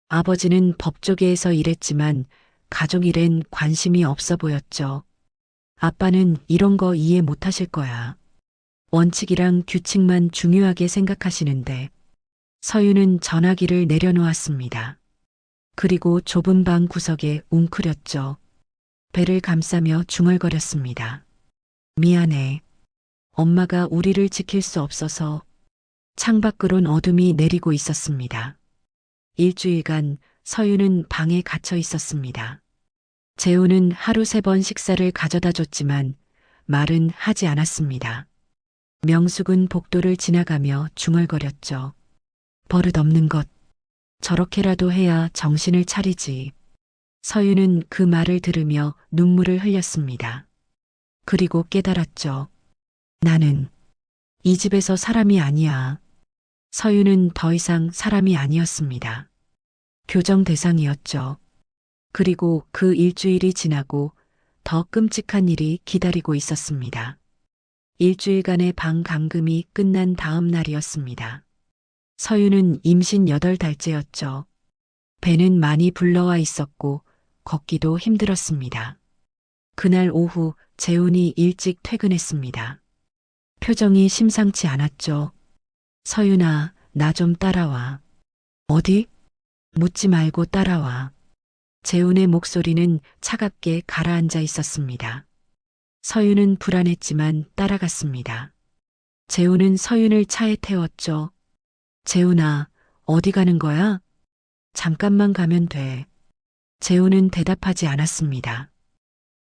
Speaker 2: 아버지는 법조계에서 일했지만 가족 일엔 관심이 없어 보였죠. 아빠는 이런 거 이해 못하실 거야. 원칙이랑 규칙만 중요하게 생각하시는데. 서윤은 전화기를 내려놓았습니다. 그리고 좁은 방 구석에 웅크렸죠. 배를 감싸며 중얼거렸습니다. 미안해. 엄마가 우리를 지킬 수 없어서. 창밖으론 어둠이 내리고 있었습니다. 일주일간 서윤은 방에 갇혀 있었습니다. 재훈은 하루 3번 식사를 가져다 줬지만 말은 하지 않았습니다. 명숙은 복도를 지나가며 중얼거렸죠. 버릇없는 것. 저렇게라도 해야 정신을 차리지. 서윤은 그 말을 들으며 눈물을 흘렸습니다. 그리고 깨달았죠. 나는 이 집에서 사람이 아니야. 서윤은 더 이상 사람이 아니었습니다. 교정 대상이었죠. 그리고 그 일주일이 지나고 더 끔찍한 일이 기다리고 있었습니다. 일주일간의 방 감금이 끝난 다음 날이었습니다. 서윤은 임신 8달째였죠. 배는 많이 불러와 있었고 걷기도 힘들었습니다. 그날 오후 재훈이 일찍 퇴근했습니다. 표정이 심상치 않았죠. 서윤아, 나 좀 따라와. 어디? 묻지 말고 따라와. 재훈의 목소리는 차갑게 가라앉아 있었습니다. 서윤은 불안했지만 따라갔습니다. 재훈은 서윤을 차에 태웠죠. 재훈아, 어디 가는 거야? 잠깐만 가면 돼. 재훈은 대답하지 않았습니다.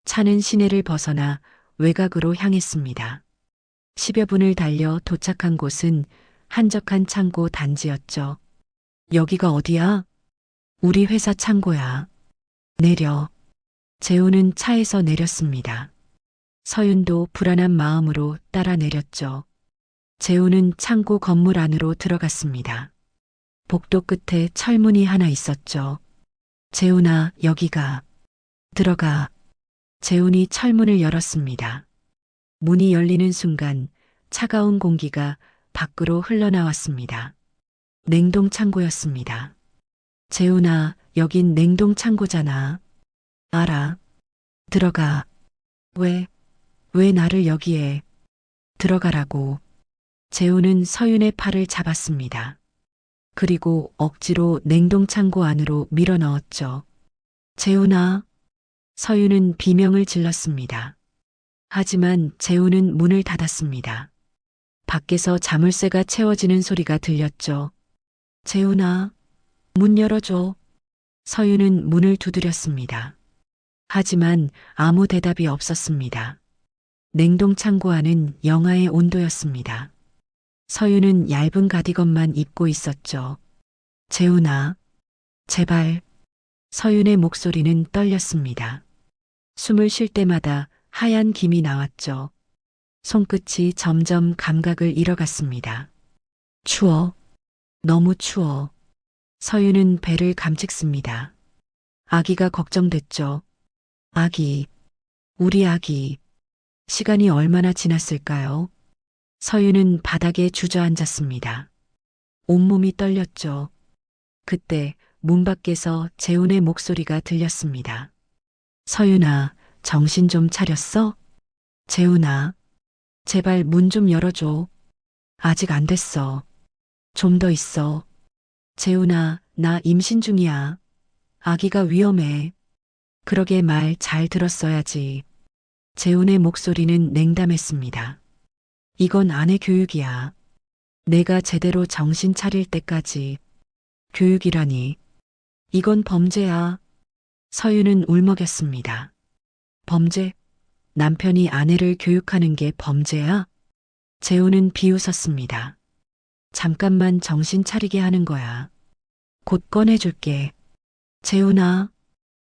Speaker 2: 차는 시내를 벗어나 외곽으로 향했습니다. 10여 분을 달려 도착한 곳은 한적한 창고 단지였죠. 여기가 어디야? 우리 회사 창고야. 내려. 재훈은 차에서 내렸습니다. 서윤도 불안한 마음으로 따라 내렸죠. 재훈은 창고 건물 안으로 들어갔습니다. 복도 끝에 철문이 하나 있었죠. 재훈아, 여기가. 들어가. 재훈이 철문을 열었습니다. 문이 열리는 순간 차가운 공기가 밖으로 흘러나왔습니다. 냉동 창고였습니다. 재훈아, 여긴 냉동 창고잖아. 알아. 들어가. 왜 나를 여기에 들어가라고. 재훈은 서윤의 팔을 잡았습니다. 그리고 억지로 냉동 창고 안으로 밀어 넣었죠. 재훈아. 서윤은 비명을 질렀습니다. 하지만 재훈은 문을 닫았습니다. 밖에서 자물쇠가 채워지는 소리가 들렸죠. 재훈아, 문 열어줘. 서윤은 문을 두드렸습니다. 하지만 아무 대답이 없었습니다. 냉동 창고 안은 영하의 온도였습니다. 서윤은 얇은 가디건만 입고 있었죠. 재훈아, 제발. 서윤의 목소리는 떨렸습니다. 숨을 쉴 때마다 하얀 김이 나왔죠. 손끝이 점점 감각을 잃어갔습니다. 추워. 너무 추워. 서윤은 배를 감찍습니다. 아기가 걱정됐죠. 아기. 우리 아기. 시간이 얼마나 지났을까요? 서윤은 바닥에 주저앉았습니다. 온몸이 떨렸죠. 그때 문 밖에서 재훈의 목소리가 들렸습니다. 서윤아, 정신 좀 차렸어? 재훈아, 제발 문 좀 열어줘. 아직 안 됐어. 좀 더 있어. 재훈아, 나 임신 중이야. 아기가 위험해. 그러게 말 잘 들었어야지. 재훈의 목소리는 냉담했습니다. 이건 아내 교육이야. 내가 제대로 정신 차릴 때까지. 교육이라니. 이건 범죄야. 서윤은 울먹였습니다. 범죄? 남편이 아내를 교육하는 게 범죄야? 재훈은 비웃었습니다. 잠깐만 정신 차리게 하는 거야. 곧 꺼내줄게. 재훈아.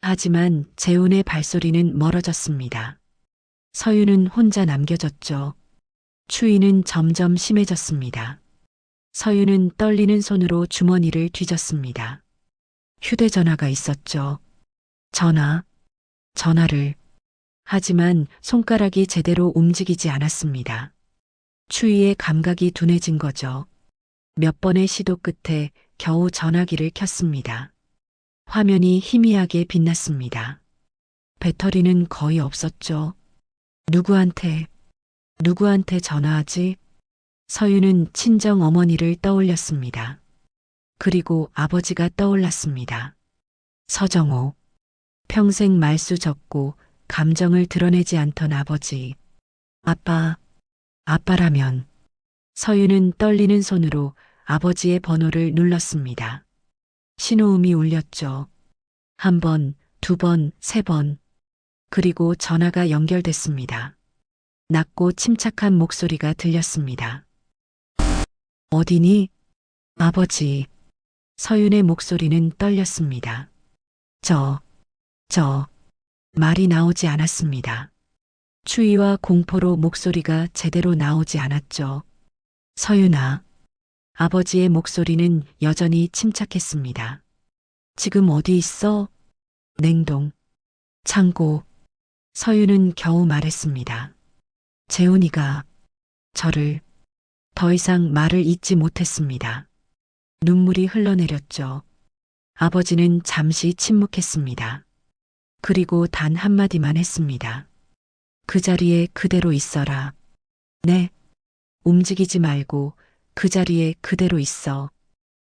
Speaker 2: 하지만 재훈의 발소리는 멀어졌습니다. 서윤은 혼자 남겨졌죠. 추위는 점점 심해졌습니다. 서윤은 떨리는 손으로 주머니를 뒤졌습니다. 휴대전화가 있었죠. 전화를. 하지만 손가락이 제대로 움직이지 않았습니다. 추위에 감각이 둔해진 거죠. 몇 번의 시도 끝에 겨우 전화기를 켰습니다. 화면이 희미하게 빛났습니다. 배터리는 거의 없었죠. 누구한테 전화하지? 서윤은 친정 어머니를 떠올렸습니다. 그리고 아버지가 떠올랐습니다. 서정호. 평생 말수 적고 감정을 드러내지 않던 아버지. 아빠라면. 서윤은 떨리는 손으로 아버지의 번호를 눌렀습니다. 신호음이 울렸죠. 한 번, 두 번, 세 번. 그리고 전화가 연결됐습니다. 낮고 침착한 목소리가 들렸습니다. 어디니? 아버지. 서윤의 목소리는 떨렸습니다. 말이 나오지 않았습니다. 추위와 공포로 목소리가 제대로 나오지 않았죠. 서윤아. 아버지의 목소리는 여전히 침착했습니다. 지금 어디 있어? 냉동. 창고. 서윤은 겨우 말했습니다. 재훈이가 저를. 더 이상 말을 잇지 못했습니다. 눈물이 흘러내렸죠. 아버지는 잠시 침묵했습니다. 그리고 단 한마디만 했습니다. 그 자리에 그대로 있어라. 네. 움직이지 말고 그 자리에 그대로 있어.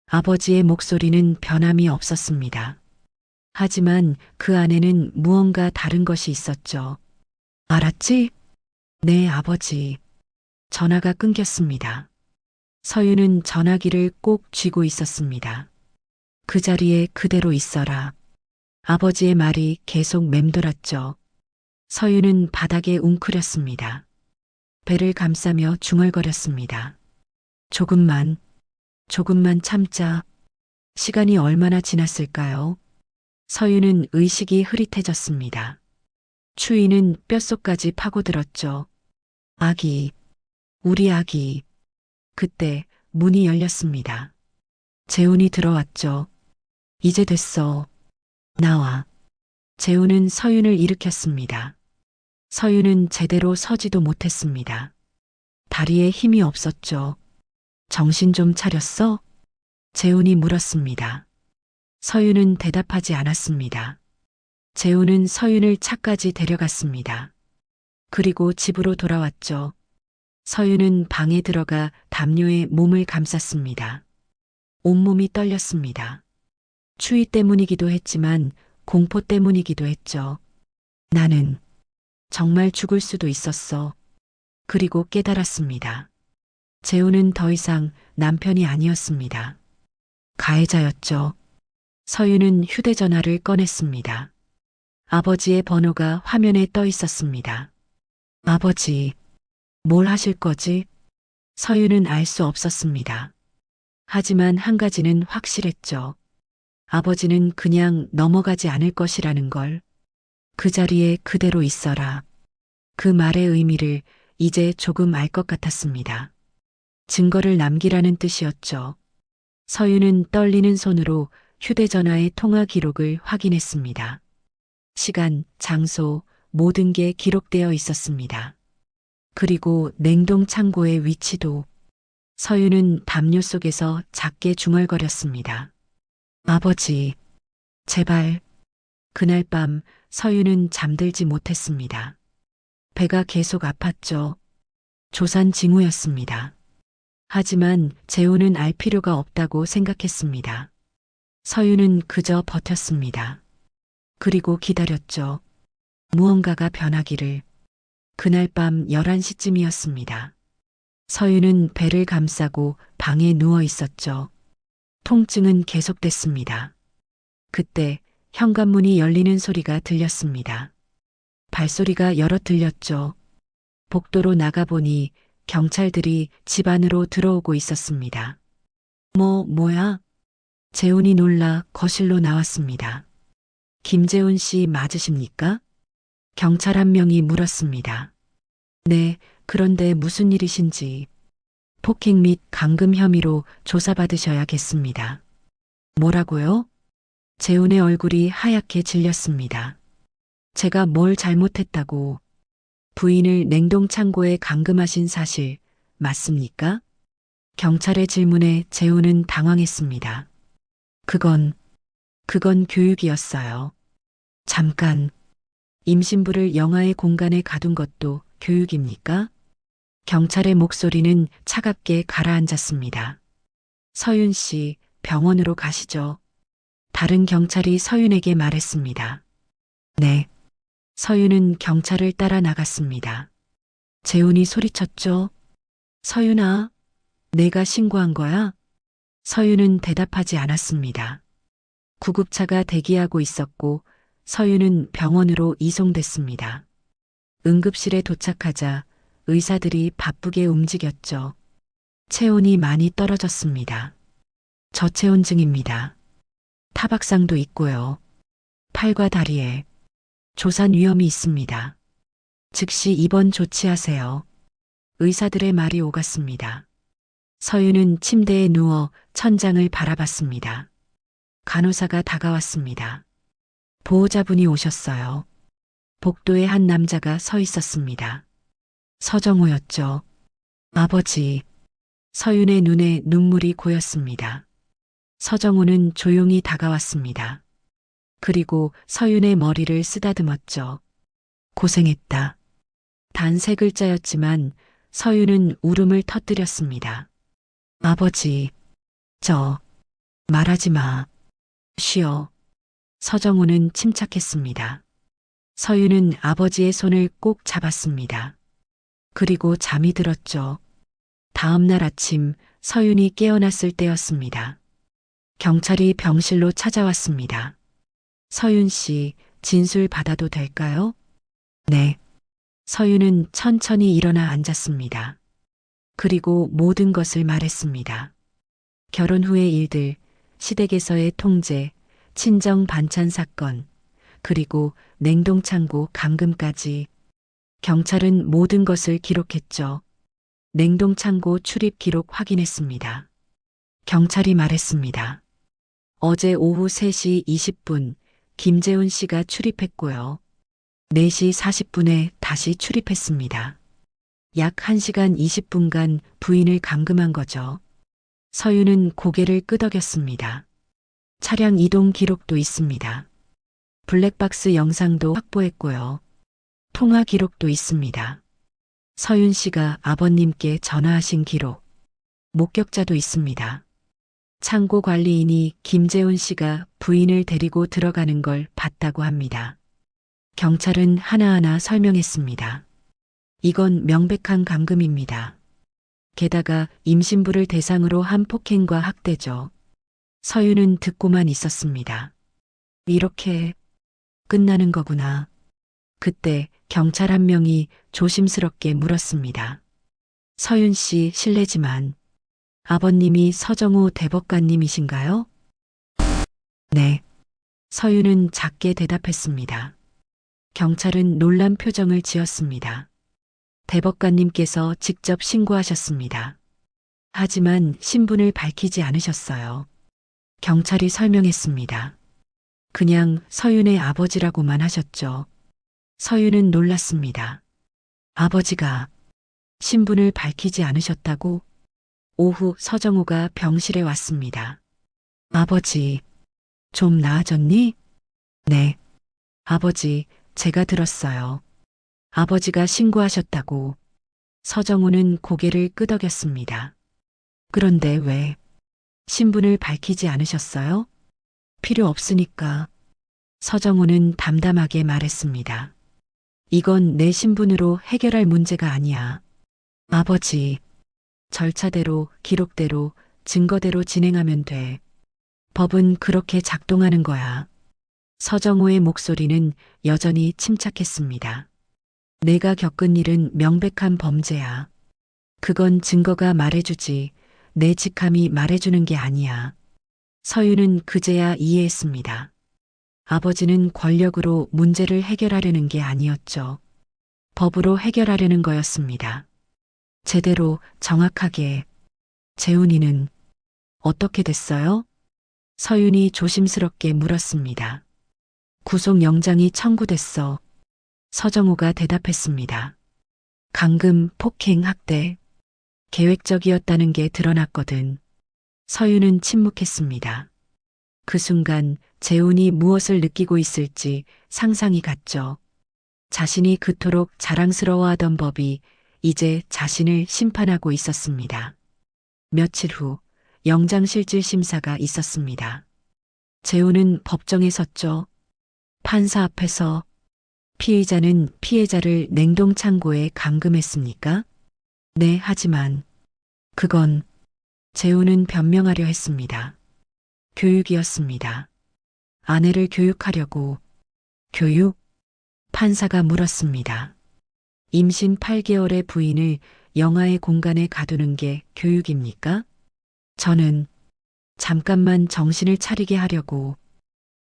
Speaker 2: 아버지의 목소리는 변함이 없었습니다. 하지만 그 안에는 무언가 다른 것이 있었죠. 알았지? 네, 아버지. 전화가 끊겼습니다. 서윤은 전화기를 꼭 쥐고 있었습니다. 그 자리에 그대로 있어라. 아버지의 말이 계속 맴돌았죠. 서윤은 바닥에 웅크렸습니다. 배를 감싸며 중얼거렸습니다. 조금만 참자. 시간이 얼마나 지났을까요? 서윤은 의식이 흐릿해졌습니다. 추위는 뼛속까지 파고들었죠. 우리 아기. 그때 문이 열렸습니다. 재훈이 들어왔죠. 이제 됐어. 나와. 재훈은 서윤을 일으켰습니다. 서윤은 제대로 서지도 못했습니다. 다리에 힘이 없었죠. 정신 좀 차렸어? 재훈이 물었습니다. 서윤은 대답하지 않았습니다. 재훈은 서윤을 차까지 데려갔습니다. 그리고 집으로 돌아왔죠. 서윤은 방에 들어가 담요에 몸을 감쌌습니다. 온몸이 떨렸습니다. 추위 때문이기도 했지만 공포 때문이기도 했죠. 나는 정말 죽을 수도 있었어. 그리고 깨달았습니다. 재훈은 더 이상 남편이 아니었습니다. 가해자였죠. 서윤은 휴대전화를 꺼냈습니다. 아버지의 번호가 화면에 떠 있었습니다. 아버지, 뭘 하실 거지? 서윤은 알 수 없었습니다. 하지만 한 가지는 확실했죠. 아버지는 그냥 넘어가지 않을 것이라는 걸. 그 자리에 그대로 있어라. 그 말의 의미를 이제 조금 알 것 같았습니다. 증거를 남기라는 뜻이었죠. 서윤은 떨리는 손으로 휴대전화의 통화 기록을 확인했습니다. 시간, 장소, 모든 게 기록되어 있었습니다. 그리고 냉동 창고의 위치도. 서윤은 담요 속에서 작게 중얼거렸습니다. 아버지, 제발. 그날 밤 서윤은 잠들지 못했습니다. 배가 계속 아팠죠. 조산 징후였습니다. 하지만 재훈은 알 필요가 없다고 생각했습니다. 서윤은 그저 버텼습니다. 그리고 기다렸죠. 무언가가 변하기를. 그날 밤 11시쯤이었습니다. 서윤은 배를 감싸고 방에 누워 있었죠. 통증은 계속됐습니다. 그때 현관문이 열리는 소리가 들렸습니다. 발소리가 여러 들렸죠. 복도로 나가보니 경찰들이 집 안으로 들어오고 있었습니다. 뭐야? 재훈이 놀라 거실로 나왔습니다. 김재훈 씨 맞으십니까? 경찰 한 명이 물었습니다. 네, 그런데 무슨 일이신지. 폭행 및 감금 혐의로 조사받으셔야겠습니다. 뭐라고요? 재훈의 얼굴이 하얗게 질렸습니다. 제가 뭘 잘못했다고. 부인을 냉동 창고에 감금하신 사실 맞습니까? 경찰의 질문에 재훈은 당황했습니다. 그건 교육이었어요. 잠깐. 임신부를 영아의 공간에 가둔 것도 교육입니까? 경찰의 목소리는 차갑게 가라앉았습니다. 서윤 씨, 병원으로 가시죠. 다른 경찰이 서윤에게 말했습니다. 네. 서윤은 경찰을 따라 나갔습니다. 재훈이 소리쳤죠. 서윤아, 내가 신고한 거야? 서윤은 대답하지 않았습니다. 구급차가 대기하고 있었고 서윤은 병원으로 이송됐습니다. 응급실에 도착하자 의사들이 바쁘게 움직였죠. 체온이 많이 떨어졌습니다. 저체온증입니다. 타박상도 있고요. 팔과 다리에 조산 위험이 있습니다. 즉시 입원 조치하세요. 의사들의 말이 오갔습니다. 서윤은 침대에 누워 천장을 바라봤습니다. 간호사가 다가왔습니다. 보호자분이 오셨어요. 복도에 한 남자가 서 있었습니다. 서정호였죠. 아버지. 서윤의 눈에 눈물이 고였습니다. 서정호는 조용히 다가왔습니다. 그리고 서윤의 머리를 쓰다듬었죠. 고생했다. 단 3글자였지만 서윤은 울음을 터뜨렸습니다. 아버지, 말하지 마. 쉬어. 서정호는 침착했습니다. 서윤은 아버지의 손을 꼭 잡았습니다. 그리고 잠이 들었죠. 다음 날 아침 서윤이 깨어났을 때였습니다. 경찰이 병실로 찾아왔습니다. 서윤 씨, 진술 받아도 될까요? 네. 서윤은 천천히 일어나 앉았습니다. 그리고 모든 것을 말했습니다. 결혼 후의 일들, 시댁에서의 통제, 친정 반찬 사건, 그리고 냉동창고 감금까지. 경찰은 모든 것을 기록했죠. 냉동창고 출입 기록 확인했습니다. 경찰이 말했습니다. 어제 오후 3시 20분 김재훈 씨가 출입했고요. 4시 40분에 다시 출입했습니다. 약 1시간 20분간 부인을 감금한 거죠. 서윤은 고개를 끄덕였습니다. 차량 이동 기록도 있습니다. 블랙박스 영상도 확보했고요. 통화 기록도 있습니다. 서윤 씨가 아버님께 전화하신 기록, 목격자도 있습니다. 창고 관리인이 김재훈 씨가 부인을 데리고 들어가는 걸 봤다고 합니다. 경찰은 하나하나 설명했습니다. 이건 명백한 감금입니다. 게다가 임신부를 대상으로 한 폭행과 학대죠. 서윤은 듣고만 있었습니다. 이렇게 끝나는 거구나. 그때 경찰 한 명이 조심스럽게 물었습니다. 서윤 씨 실례지만 아버님이 서정우 대법관님이신가요? 네. 서윤은 작게 대답했습니다. 경찰은 놀란 표정을 지었습니다. 대법관님께서 직접 신고하셨습니다. 하지만 신분을 밝히지 않으셨어요. 경찰이 설명했습니다. 그냥 서윤의 아버지라고만 하셨죠. 서윤은 놀랐습니다. 아버지가 신분을 밝히지 않으셨다고? 오후 서정우가 병실에 왔습니다. 아버지, 좀 나아졌니? 네. 아버지, 제가 들었어요. 아버지가 신고하셨다고. 서정우는 고개를 끄덕였습니다. 그런데 왜 신분을 밝히지 않으셨어요? 필요 없으니까. 서정우는 담담하게 말했습니다. 이건 내 신분으로 해결할 문제가 아니야. 아버지, 절차대로, 기록대로, 증거대로 진행하면 돼. 법은 그렇게 작동하는 거야. 서정호의 목소리는 여전히 침착했습니다. 내가 겪은 일은 명백한 범죄야. 그건 증거가 말해주지, 내 직함이 말해주는 게 아니야. 서윤은 그제야 이해했습니다. 아버지는 권력으로 문제를 해결하려는 게 아니었죠. 법으로 해결하려는 거였습니다. 제대로, 정확하게. 재훈이는 어떻게 됐어요? 서윤이 조심스럽게 물었습니다. 구속영장이 청구됐어. 서정우가 대답했습니다. 감금, 폭행, 학대. 계획적이었다는 게 드러났거든. 서윤은 침묵했습니다. 그 순간 재훈이 무엇을 느끼고 있을지 상상이 갔죠. 자신이 그토록 자랑스러워하던 법이 이제 자신을 심판하고 있었습니다. 며칠 후 영장실질 심사가 있었습니다. 재훈은 법정에 섰죠. 판사 앞에서 피의자는 피해자를 냉동창고에 감금했습니까? 네, 하지만 그건 재훈은 변명하려 했습니다. 교육이었습니다. 아내를 교육하려고. 교육? 판사가 물었습니다. 임신 8개월의 부인을 영하의 공간에 가두는 게 교육입니까? 저는 잠깐만 정신을 차리게 하려고.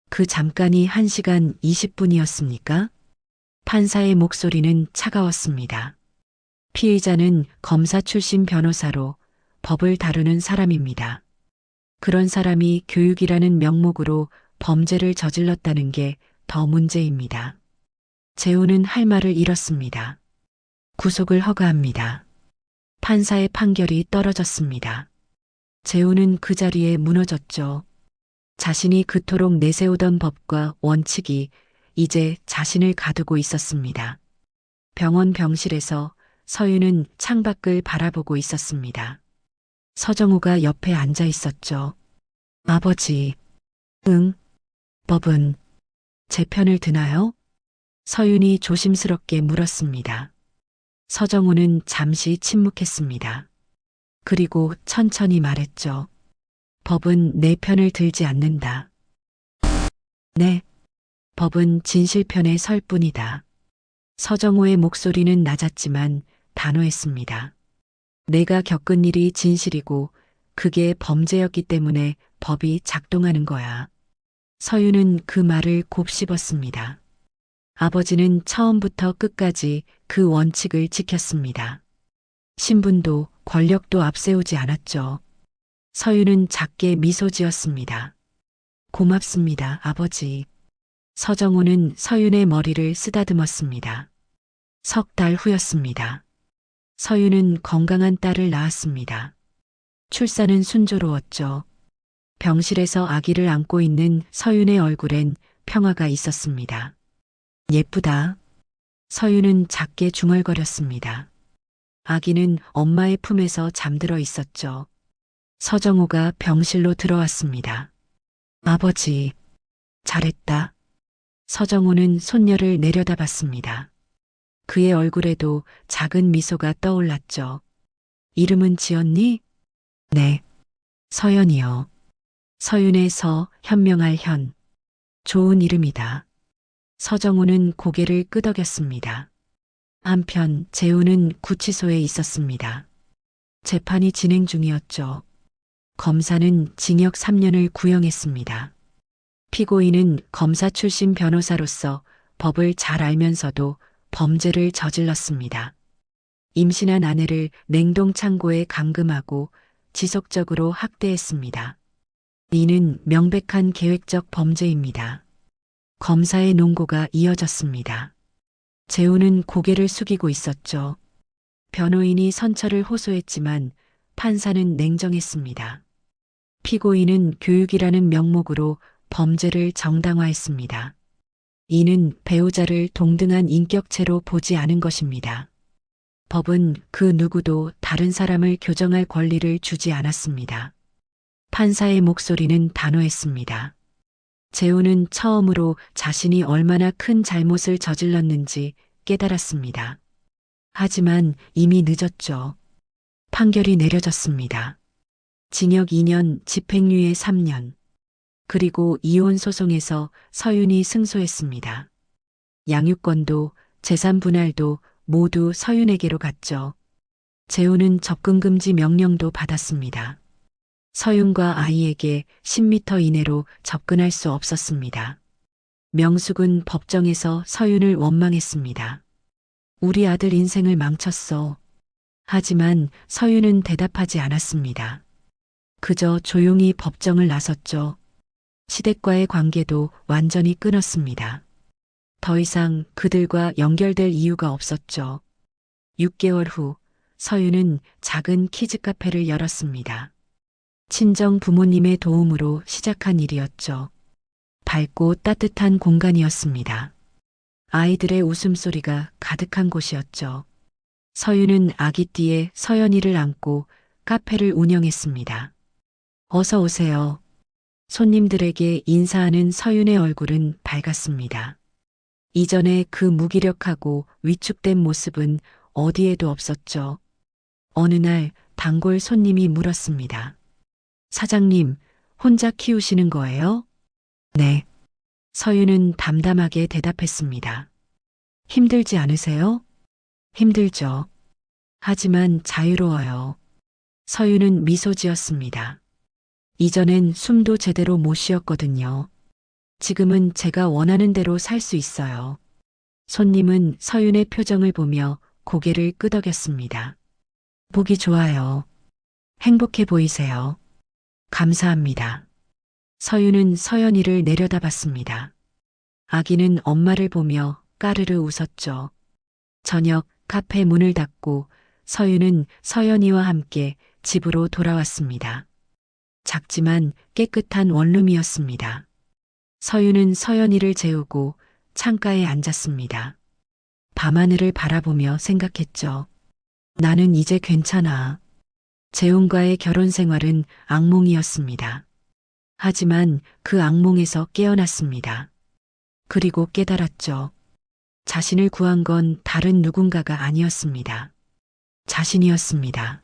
Speaker 2: 그 잠깐이 1시간 20분이었습니까? 판사의 목소리는 차가웠습니다. 피의자는 검사 출신 변호사로 법을 다루는 사람입니다. 그런 사람이 교육이라는 명목으로 범죄를 저질렀다는 게 더 문제입니다. 재훈은 할 말을 잃었습니다. 구속을 허가합니다. 판사의 판결이 떨어졌습니다. 재훈은 그 자리에 무너졌죠. 자신이 그토록 내세우던 법과 원칙이 이제 자신을 가두고 있었습니다. 병원 병실에서 서윤은 창밖을 바라보고 있었습니다. 서정우가 옆에 앉아 있었죠. 아버지, 응? 법은 제 편을 드나요? 서윤이 조심스럽게 물었습니다. 서정우는 잠시 침묵했습니다. 그리고 천천히 말했죠. 법은 내 편을 들지 않는다. 네, 법은 진실 편에 설 뿐이다. 서정우의 목소리는 낮았지만 단호했습니다. 내가 겪은 일이 진실이고 그게 범죄였기 때문에 법이 작동하는 거야. 서윤은 그 말을 곱씹었습니다. 아버지는 처음부터 끝까지 그 원칙을 지켰습니다. 신분도 권력도 앞세우지 않았죠. 서윤은 작게 미소 지었습니다. 고맙습니다, 아버지. 서정우는 서윤의 머리를 쓰다듬었습니다. 3달 후였습니다. 서윤은 건강한 딸을 낳았습니다. 출산은 순조로웠죠. 병실에서 아기를 안고 있는 서윤의 얼굴엔 평화가 있었습니다. 예쁘다. 서윤은 작게 중얼거렸습니다. 아기는 엄마의 품에서 잠들어 있었죠. 서정호가 병실로 들어왔습니다. 아버지, 잘했다. 서정호는 손녀를 내려다봤습니다. 그의 얼굴에도 작은 미소가 떠올랐죠. 이름은 지었니? 네. 서연이요. 서윤의 서, 현명할 현. 좋은 이름이다. 서정호는 고개를 끄덕였습니다. 한편 재우는 구치소에 있었습니다. 재판이 진행 중이었죠. 검사는 징역 3년을 구형했습니다. 피고인은 검사 출신 변호사로서 법을 잘 알면서도 범죄를 저질렀습니다. 임신한 아내를 냉동 창고에 감금하고 지속적으로 학대했습니다. 이는 명백한 계획적 범죄입니다. 검사의 논고가 이어졌습니다. 재우는 고개를 숙이고 있었죠. 변호인이 선처를 호소했지만 판사는 냉정했습니다. 피고인은 교육이라는 명목으로 범죄를 정당화했습니다. 이는 배우자를 동등한 인격체로 보지 않은 것입니다. 법은 그 누구도 다른 사람을 교정할 권리를 주지 않았습니다. 판사의 목소리는 단호했습니다. 재우는 처음으로 자신이 얼마나 큰 잘못을 저질렀는지 깨달았습니다. 하지만 이미 늦었죠. 판결이 내려졌습니다. 징역 2년, 집행유예 3년. 그리고 이혼 소송에서 서윤이 승소했습니다. 양육권도 재산 분할도 모두 서윤에게로 갔죠. 재우는 접근금지 명령도 받았습니다. 서윤과 아이에게 10m 이내로 접근할 수 없었습니다. 명숙은 법정에서 서윤을 원망했습니다. 우리 아들 인생을 망쳤어. 하지만 서윤은 대답하지 않았습니다. 그저 조용히 법정을 나섰죠. 시댁과의 관계도 완전히 끊었습니다. 더 이상 그들과 연결될 이유가 없었죠. 6개월 후 서윤은 작은 키즈 카페를 열었습니다. 친정 부모님의 도움으로 시작한 일이었죠. 밝고 따뜻한 공간이었습니다. 아이들의 웃음소리가 가득한 곳이었죠. 서윤은 아기띠에 서연이를 안고 카페를 운영했습니다. 어서 오세요. 손님들에게 인사하는 서윤의 얼굴은 밝았습니다. 이전에 그 무기력하고 위축된 모습은 어디에도 없었죠. 어느 날 단골 손님이 물었습니다. 사장님, 혼자 키우시는 거예요? 네. 서윤은 담담하게 대답했습니다. 힘들지 않으세요? 힘들죠. 하지만 자유로워요. 서윤은 미소 지었습니다. 이전엔 숨도 제대로 못 쉬었거든요. 지금은 제가 원하는 대로 살 수 있어요. 손님은 서윤의 표정을 보며 고개를 끄덕였습니다. 보기 좋아요. 행복해 보이세요. 감사합니다. 서윤은 서연이를 내려다봤습니다. 아기는 엄마를 보며 까르르 웃었죠. 저녁 카페 문을 닫고 서윤은 서연이와 함께 집으로 돌아왔습니다. 작지만 깨끗한 원룸이었습니다. 서윤은 서연이를 재우고 창가에 앉았습니다. 밤하늘을 바라보며 생각했죠. 나는 이제 괜찮아. 재훈과의 결혼 생활은 악몽이었습니다. 하지만 그 악몽에서 깨어났습니다. 그리고 깨달았죠. 자신을 구한 건 다른 누군가가 아니었습니다. 자신이었습니다.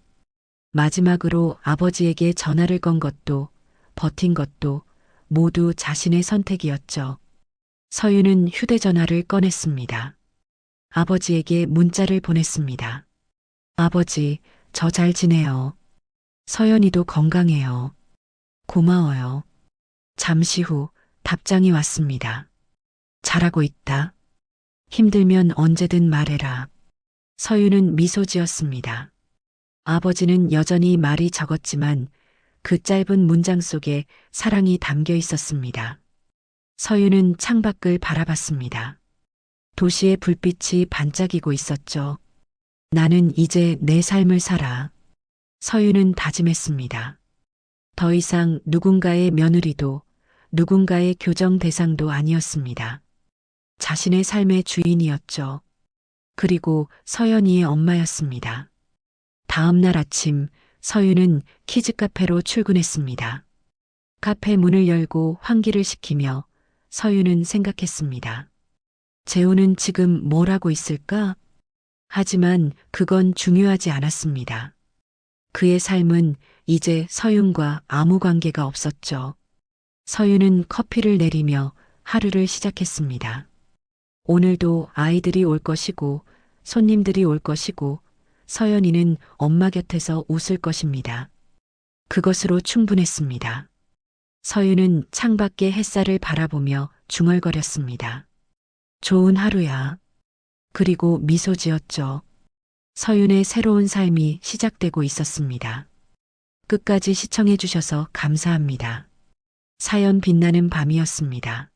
Speaker 2: 마지막으로 아버지에게 전화를 건 것도 버틴 것도 모두 자신의 선택이었죠. 서윤은 휴대전화를 꺼냈습니다. 아버지에게 문자를 보냈습니다. 아버지, 저 잘 지내요. 서연이도 건강해요. 고마워요. 잠시 후 답장이 왔습니다. 잘하고 있다. 힘들면 언제든 말해라. 서윤은 미소 지었습니다. 아버지는 여전히 말이 적었지만 그 짧은 문장 속에 사랑이 담겨 있었습니다. 서윤은 창밖을 바라봤습니다. 도시의 불빛이 반짝이고 있었죠. 나는 이제 내 삶을 살아. 서윤은 다짐했습니다. 더 이상 누군가의 며느리도 누군가의 교정 대상도 아니었습니다. 자신의 삶의 주인이었죠. 그리고 서연이의 엄마였습니다. 다음 날 아침 서윤은 키즈카페로 출근했습니다. 카페 문을 열고 환기를 시키며 서윤은 생각했습니다. 재호는 지금 뭘 하고 있을까? 하지만 그건 중요하지 않았습니다. 그의 삶은 이제 서윤과 아무 관계가 없었죠. 서윤은 커피를 내리며 하루를 시작했습니다. 오늘도 아이들이 올 것이고 손님들이 올 것이고 서연이는 엄마 곁에서 웃을 것입니다. 그것으로 충분했습니다. 서윤은 창밖의 햇살을 바라보며 중얼거렸습니다. 좋은 하루야. 그리고 미소 지었죠. 서윤의 새로운 삶이 시작되고 있었습니다. 끝까지 시청해 주셔서 감사합니다. 사연 빛나는 밤이었습니다.